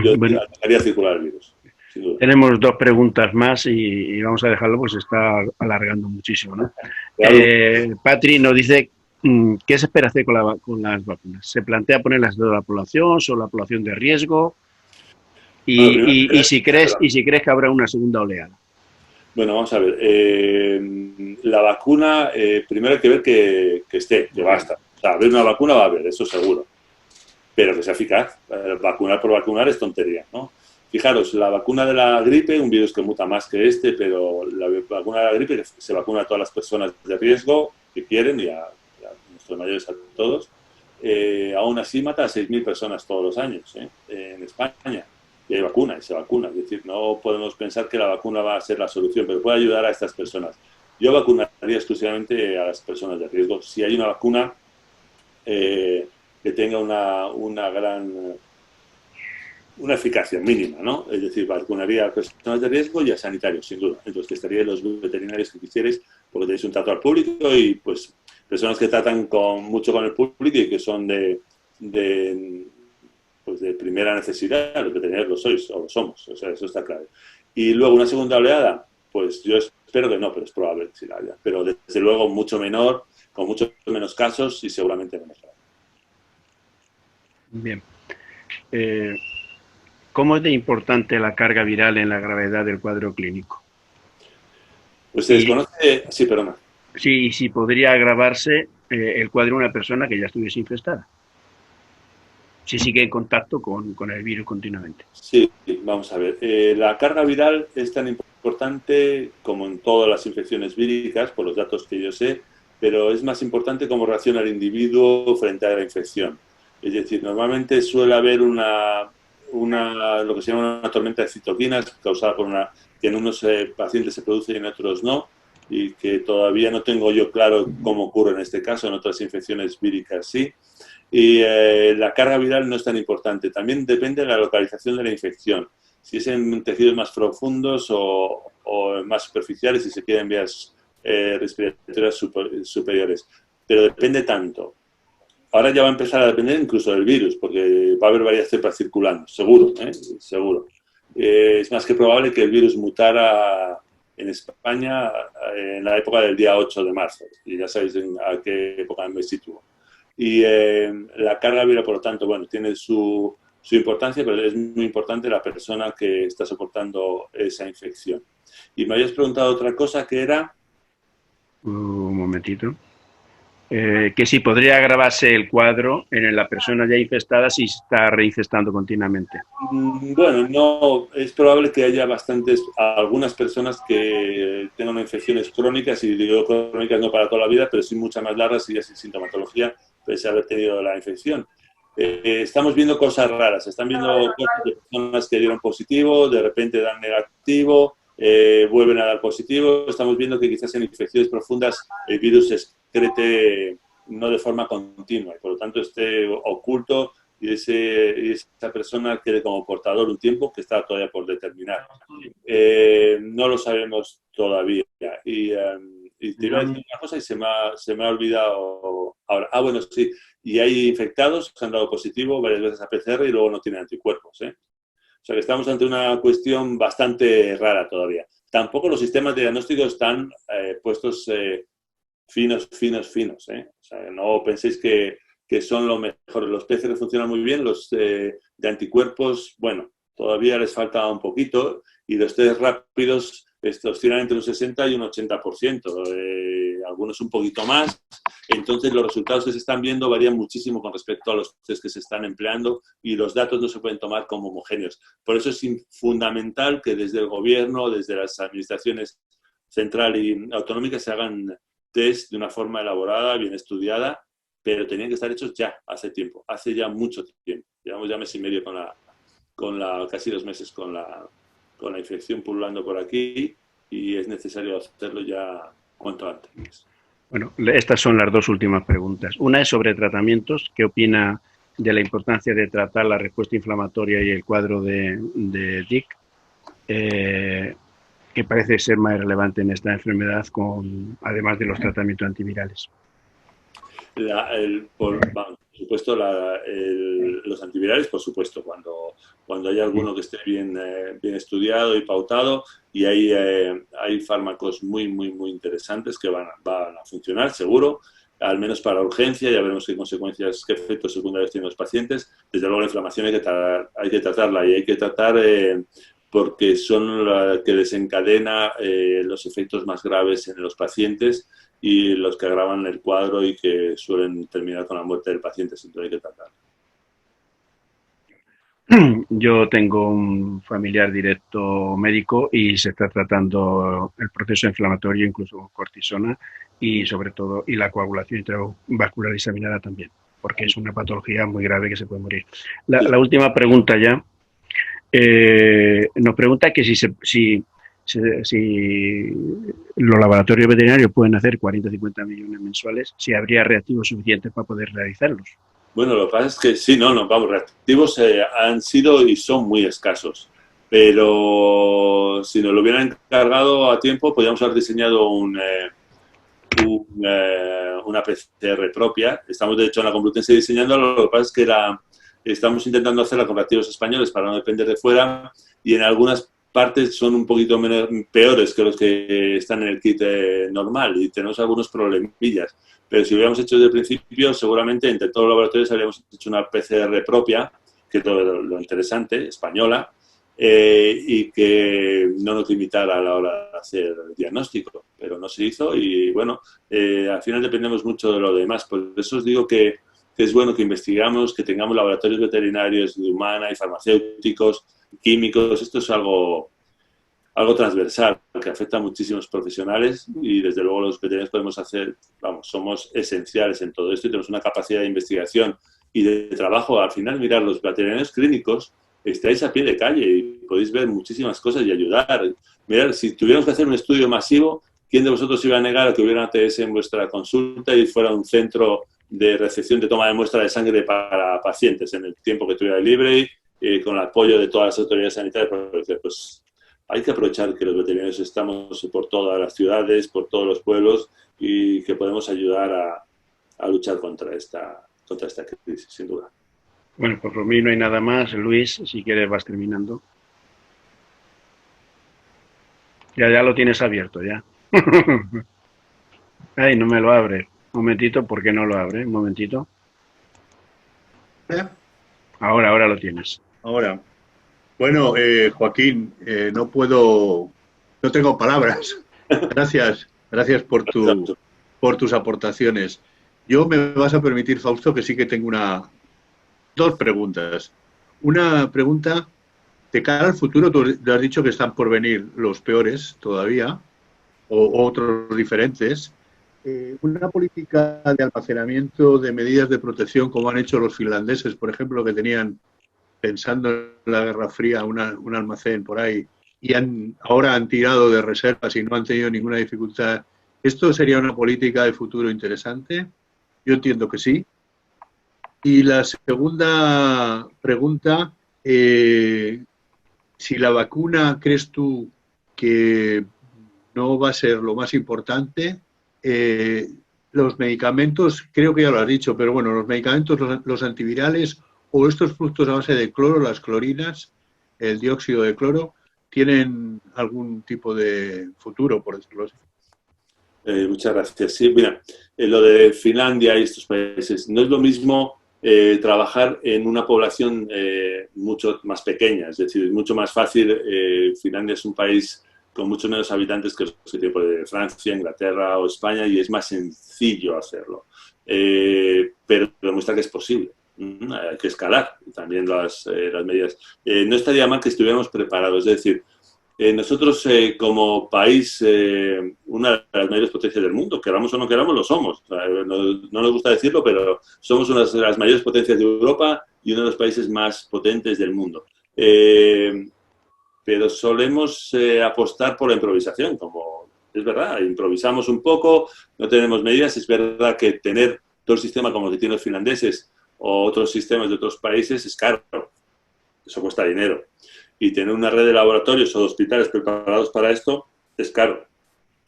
Yo haría circular el virus. Tenemos 2 preguntas más y vamos a dejarlo, pues se está alargando muchísimo, ¿no? Claro. Patri nos dice, ¿qué se espera hacer con las vacunas? ¿Se plantea ponerlas a toda la población, solo la población de riesgo? Y si crees que habrá una segunda oleada. Bueno, vamos a ver. La vacuna, primero hay que ver que esté, que basta. O sea, haber una vacuna va a haber, eso seguro. Pero que sea eficaz. Vacunar por vacunar es tontería, ¿no? Fijaros, la vacuna de la gripe, un virus que muta más que este, pero la vacuna de la gripe se vacuna a todas las personas de riesgo que quieren y a nuestros mayores, a todos. Aún así mata a 6.000 personas todos los años en España. Y hay vacuna, y se vacuna. Es decir, no podemos pensar que la vacuna va a ser la solución, pero puede ayudar a estas personas. Yo vacunaría exclusivamente a las personas de riesgo. Si hay una vacuna que tenga una eficacia mínima, ¿no? Es decir, vacunaría a personas de riesgo y a sanitarios, sin duda. Entonces, que estarían los veterinarios que quisierais, porque tenéis un trato al público y, pues, personas que tratan mucho con el público y que son de primera necesidad, los veterinarios lo sois, o lo somos, o sea, eso está claro. Y luego, una segunda oleada, pues yo espero que no, pero es probable que sí la haya. Pero, desde luego, mucho menor, con muchos menos casos y seguramente menos grave. Bien. ¿Cómo es de importante la carga viral en la gravedad del cuadro clínico? Pues se desconoce... Sí, perdona. Sí, y si podría agravarse el cuadro de una persona que ya estuviese infestada. Si sigue en contacto con el virus continuamente. Sí, vamos a ver. La carga viral es tan importante como en todas las infecciones víricas, por los datos que yo sé, pero es más importante cómo reacciona el individuo frente a la infección. Es decir, normalmente suele haber lo que se llama una tormenta de citoquinas causada por que en unos pacientes se produce y en otros no, y que todavía no tengo yo claro cómo ocurre en este caso, en otras infecciones víricas sí. Y la carga viral no es tan importante. También depende de la localización de la infección. Si es en tejidos más profundos o más superficiales, si se quieren vías respiratorias superiores. Pero depende tanto. Ahora ya va a empezar a depender incluso del virus, porque va a haber varias cepas circulando, seguro, seguro. Es más que probable que el virus mutara en España en la época del día 8 de marzo, y ya sabéis a qué época me sitúo. Y la carga viral, por lo tanto, bueno, tiene su importancia, pero es muy importante la persona que está soportando esa infección. Y me habías preguntado otra cosa que era... Un momentito. Que si podría agravarse el cuadro en la persona ya infestada si está reinfestando continuamente. Bueno, no, es probable que haya algunas personas que tengan infecciones crónicas, y digo crónicas no para toda la vida, pero sí muchas más largas y ya sin sintomatología, pese a haber tenido la infección. Estamos viendo cosas raras, están viendo cosas de personas que dieron positivo, de repente dan negativo, vuelven a dar positivo. Estamos viendo que quizás en infecciones profundas el virus se excrete no de forma continua y por lo tanto esté oculto y esa persona quede como portador un tiempo que está todavía por determinar. No lo sabemos todavía. Y te iba a decir una cosa y se me ha olvidado ahora. Bueno, sí. Y hay infectados que han dado positivo varias veces a PCR y luego no tienen anticuerpos, O sea que estamos ante una cuestión bastante rara todavía. Tampoco los sistemas de diagnóstico están puestos finos. O sea, no penséis que son lo mejor. Los PCR funcionan muy bien, los de anticuerpos, bueno, todavía les falta un poquito, y los test rápidos oscilan entre un 60 y un 80%. algunos un poquito más. Entonces, los resultados que se están viendo varían muchísimo con respecto a los test que se están empleando y los datos no se pueden tomar como homogéneos. Por eso es fundamental que desde el gobierno, desde las administraciones central y autonómicas se hagan test de una forma elaborada, bien estudiada, pero tenían que estar hechos ya, hace tiempo, hace ya mucho tiempo. Llevamos ya mes y medio casi 2 meses con la infección pululando por aquí y es necesario hacerlo ya cuanto antes. Bueno, estas son las 2 últimas preguntas. Una es sobre tratamientos. ¿Qué opina de la importancia de tratar la respuesta inflamatoria y el cuadro de Dick? Que parece ser más relevante en esta enfermedad, además de los tratamientos antivirales. Por supuesto, los antivirales, por supuesto, cuando hay alguno que esté bien estudiado y pautado, y hay fármacos muy interesantes que van a funcionar, seguro, al menos para urgencia. Ya veremos qué consecuencias, qué efectos secundarios tienen los pacientes. Desde luego la inflamación hay que tratarla y hay que tratar porque son las que desencadena los efectos más graves en los pacientes y los que agravan el cuadro y que suelen terminar con la muerte del paciente, entonces hay que tratarlo. Yo tengo un familiar directo médico y se está tratando el proceso inflamatorio, incluso con cortisona y sobre todo y la coagulación intravascular diseminada también, porque es una patología muy grave que se puede morir. La última pregunta ya. Nos pregunta que si los laboratorios veterinarios pueden hacer 40 o 50 millones mensuales, si habría reactivos suficientes para poder realizarlos. Bueno, lo que pasa es que sí, reactivos han sido y son muy escasos. Pero si nos lo hubieran encargado a tiempo, podríamos haber diseñado una PCR propia. Estamos, de hecho, en la Complutense diseñando. Lo que pasa es que estamos intentando hacerla con reactivos españoles para no depender de fuera y en algunas partes son un poquito peores que los que están en el kit normal y tenemos algunos problemillas. Pero si lo hubiéramos hecho desde el principio, seguramente entre todos los laboratorios habríamos hecho una PCR propia, que es lo interesante, española, y que no nos limitara a la hora de hacer el diagnóstico. Pero no se hizo y, bueno, al final dependemos mucho de lo demás. Por eso os digo que es bueno que investigamos, que tengamos laboratorios veterinarios de humana y farmacéuticos, químicos. Esto es algo transversal que afecta a muchísimos profesionales y desde luego los veterinarios podemos somos esenciales en todo esto y tenemos una capacidad de investigación y de trabajo. Al final, mirar, los veterinarios clínicos estáis a pie de calle y podéis ver muchísimas cosas y ayudar. Mirad, si tuviéramos que hacer un estudio masivo, ¿quién de vosotros iba a negar a que hubiera ATS en vuestra consulta y fuera un centro de recepción de toma de muestra de sangre para pacientes en el tiempo que tuviera libre y con el apoyo de todas las autoridades sanitarias? Pues hay que aprovechar que los veterinarios estamos por todas las ciudades, por todos los pueblos y que podemos ayudar a luchar contra esta crisis, sin duda. Bueno, pues por mí no hay nada más. Luis, si quieres vas terminando. Ya lo tienes abierto, ya. Ay, no me lo abre. Un momentito, ¿por qué no lo abre? Un momentito. Ahora lo tienes. Ahora. Bueno, Joaquín, no tengo palabras. Gracias por tus aportaciones. Yo me vas a permitir, Fausto, que sí que tengo dos preguntas. Una pregunta de cara al futuro. Tú has dicho que están por venir los peores todavía, o otros diferentes. Una política de almacenamiento de medidas de protección, como han hecho los finlandeses, por ejemplo, que tenían, pensando en la Guerra Fría, un almacén por ahí, y ahora han tirado de reservas y no han tenido ninguna dificultad. ¿Esto sería una política de futuro interesante? Yo entiendo que sí. Y la segunda pregunta, si la vacuna crees tú que no va a ser lo más importante, los medicamentos, creo que ya lo has dicho, pero bueno, los medicamentos, los antivirales o estos productos a base de cloro, las clorinas, el dióxido de cloro, ¿tienen algún tipo de futuro, por decirlo así? Muchas gracias. Sí, mira, lo de Finlandia y estos países, no es lo mismo trabajar en una población mucho más pequeña, es decir, es mucho más fácil. Finlandia es un país con muchos menos habitantes que los que tiene por Francia, Inglaterra o España, y es más sencillo hacerlo. Pero demuestra que es posible. Hay que escalar también las medidas. No estaría mal que estuviéramos preparados, es decir, nosotros como país, una de las mayores potencias del mundo, queramos o no queramos, lo somos. O sea, no nos gusta decirlo, pero somos una de las mayores potencias de Europa y uno de los países más potentes del mundo. Pero solemos apostar por la improvisación, como es verdad, improvisamos un poco, no tenemos medidas. Es verdad que tener todo el sistema como el que tienen los finlandeses o otros sistemas de otros países es caro, eso cuesta dinero. Y tener una red de laboratorios o de hospitales preparados para esto es caro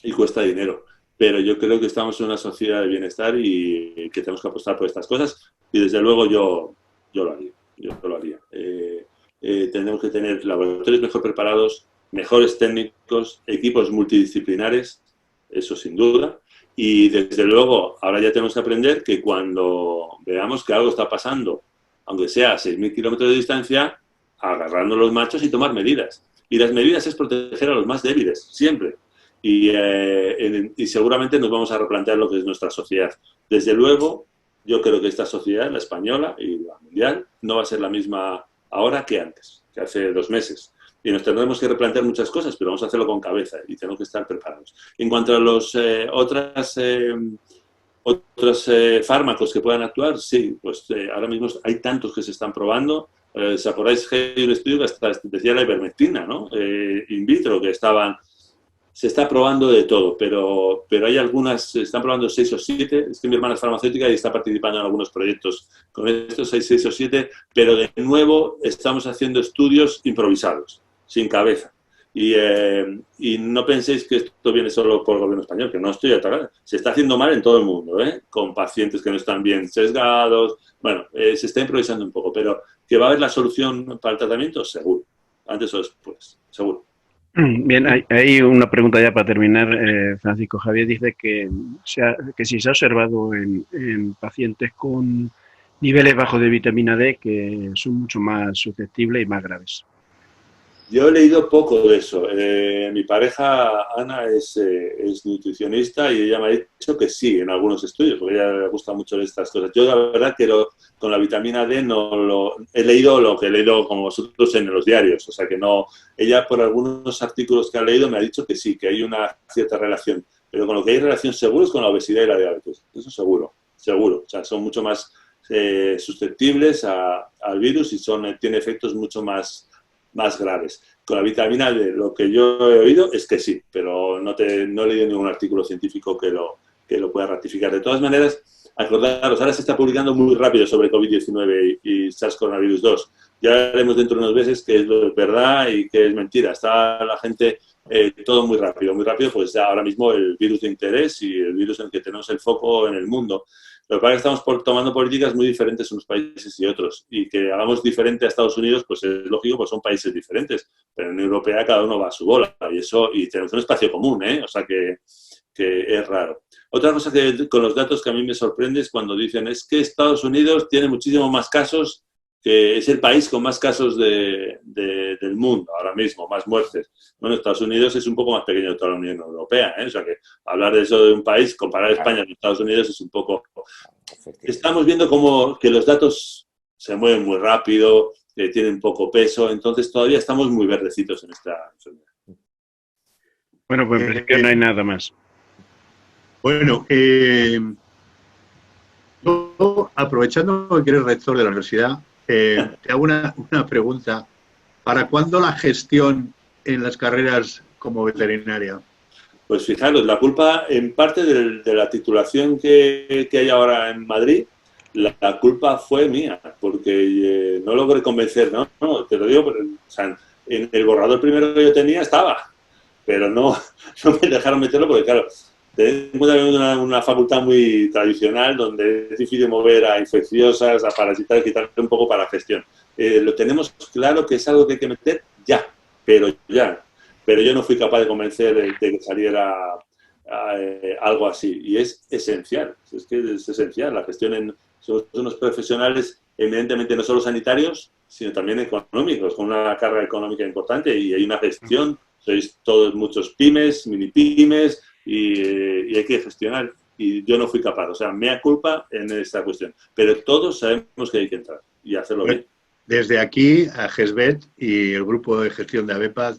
y cuesta dinero. Pero yo creo que estamos en una sociedad de bienestar y que tenemos que apostar por estas cosas. Y desde luego yo lo haría. Tenemos que tener laboratorios mejor preparados, mejores técnicos, equipos multidisciplinares, eso sin duda. Y desde luego, ahora ya tenemos que aprender que cuando veamos que algo está pasando, aunque sea a 6.000 kilómetros de distancia, agarrarnos los machos y tomar medidas. Y las medidas es proteger a los más débiles, siempre. Y seguramente nos vamos a replantear lo que es nuestra sociedad. Desde luego, yo creo que esta sociedad, la española y la mundial, no va a ser la misma ahora que antes, que hace 2 meses. Y nos tendremos que replantear muchas cosas, pero vamos a hacerlo con cabeza y tenemos que estar preparados. En cuanto a los otros fármacos que puedan actuar, sí, pues ahora mismo hay tantos que se están probando. ¿Se acordáis que hay un estudio que hasta decía la ivermectina, ¿no? In vitro, que se está probando de todo, pero hay algunas, se están probando 6 o 7, es que mi hermana es farmacéutica y está participando en algunos proyectos con estos, hay 6 o 7, pero de nuevo estamos haciendo estudios improvisados, sin cabeza. Y no penséis que esto viene solo por el gobierno español, que no estoy atacando. Se está haciendo mal en todo el mundo, con pacientes que no están bien sesgados. Bueno, se está improvisando un poco, pero que va a haber la solución para el tratamiento, seguro. Antes o después, seguro. Bien, hay una pregunta ya para terminar. Francisco Javier dice que si se ha observado en pacientes con niveles bajos de vitamina D que son mucho más susceptibles y más graves. Yo he leído poco de eso. Mi pareja, Ana, es nutricionista y ella me ha dicho que sí, en algunos estudios, porque a ella le gusta mucho estas cosas. Yo la verdad que con la vitamina D he leído lo que he leído como vosotros en los diarios, o sea que no. Ella por algunos artículos que ha leído me ha dicho que sí, que hay una cierta relación, pero con lo que hay relación seguro es con la obesidad y la diabetes, eso seguro. O sea, son mucho más susceptibles al virus y tiene efectos mucho más graves. Con la vitamina D, lo que yo he oído es que sí, pero no he leído ningún artículo científico que lo pueda ratificar. De todas maneras, acordaros, ahora se está publicando muy rápido sobre COVID-19 y SARS-CoV-2. Ya veremos dentro de unos meses qué es verdad y qué es mentira. Está la gente todo muy rápido, pues ya ahora mismo el virus de interés y el virus en el que tenemos el foco en el mundo. Lo que pasa es que estamos tomando políticas muy diferentes unos países y otros, y que hagamos diferente a Estados Unidos, pues es lógico, pues son países diferentes, pero en la Unión Europea cada uno va a su bola, y tenemos un espacio común, o sea que es raro. Otra cosa que con los datos que a mí me sorprende es cuando dicen es que Estados Unidos tiene muchísimo más casos, que es el país con más casos del mundo ahora mismo, más muertes. Bueno, Estados Unidos es un poco más pequeño que toda la Unión Europea, o sea que hablar de eso de un país, comparar España con Estados Unidos es un poco. Estamos viendo como que los datos se mueven muy rápido, que tienen poco peso, entonces todavía estamos muy verdecitos en esta enfermedad. Bueno, pues en principio no hay nada más. Bueno, yo, aprovechando que eres rector de la universidad, te hago una pregunta. ¿Para cuándo la gestión en las carreras como veterinaria? Pues fijaros, la culpa en parte de la titulación que hay ahora en Madrid, la culpa fue mía, porque no logré convencer, ¿no? Te lo digo, pero, o sea, en el borrador primero que yo tenía estaba, pero no me dejaron meterlo porque, claro, ten en cuenta que es una facultad muy tradicional donde es difícil mover a infecciosas, a parasitarias, quitarle un poco para la gestión. Lo tenemos claro que es algo que hay que meter ya, pero yo no fui capaz de convencer de que saliera algo así, y es esencial, es que es esencial. La gestión somos unos profesionales evidentemente no solo sanitarios, sino también económicos, con una carga económica importante, y hay una gestión Sois todos muchos pymes, mini pymes y hay que gestionar. Y yo no fui capaz, o sea, mea culpa en esta cuestión. Pero todos sabemos que hay que entrar y hacerlo bien. Desde aquí, a GESBET y el grupo de gestión de ABEPA,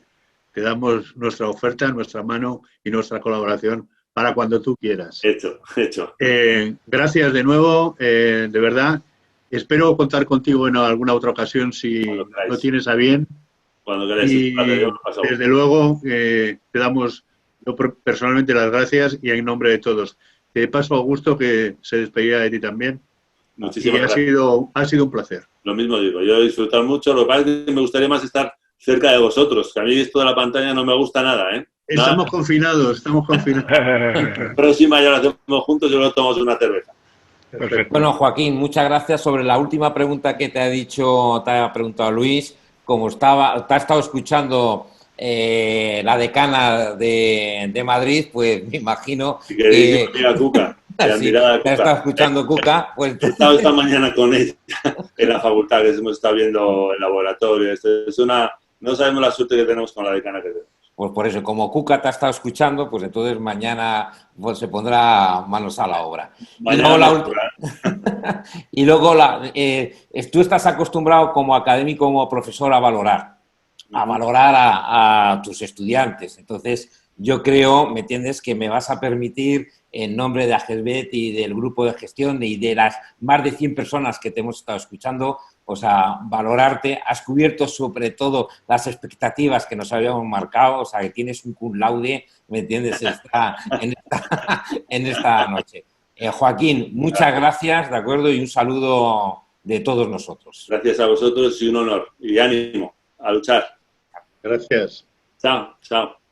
te damos nuestra oferta, nuestra mano y nuestra colaboración para cuando tú quieras. Hecho, hecho. Gracias de nuevo, de verdad. Espero contar contigo en alguna otra ocasión si lo tienes a bien. Cuando queráis. Y desde luego te damos yo personalmente las gracias y en nombre de todos. Te paso a Augusto, que se despedía de ti también. Muchísimas gracias. Ha sido un placer. Lo mismo digo, yo he disfrutado mucho. Lo que pasa es que me gustaría más estar cerca de vosotros, que a mí esto de la pantalla no me gusta nada, ¿eh? Estamos confinados, estamos confinados. Próxima ya lo hacemos juntos y luego tomamos una cerveza. Perfecto. Bueno, Joaquín, muchas gracias. Sobre la última pregunta que te ha preguntado Luis, como te ha estado escuchando la decana de Madrid, pues me imagino que Cuca, sí, te ha estado escuchando Cuca. Pues... He estado esta mañana con ella en la facultad, que hemos estado viendo el laboratorio. No sabemos la suerte que tenemos con la decana que tenemos. Pues por eso, como Cuca te ha estado escuchando, pues entonces mañana pues, se pondrá manos a la obra. Y luego, tú estás acostumbrado como académico, como profesor, a valorar a tus estudiantes. Entonces, yo creo, ¿me entiendes?, que me vas a permitir, en nombre de AGESBET y del grupo de gestión y de las más de 100 personas que te hemos estado escuchando, o sea, valorarte. Has cubierto sobre todo las expectativas que nos habíamos marcado, o sea, que tienes un cum laude, ¿me entiendes?, en esta noche. Joaquín, muchas gracias, ¿de acuerdo? Y un saludo de todos nosotros. Gracias a vosotros y un honor. Y ánimo a luchar. Gracias. Chao, chao.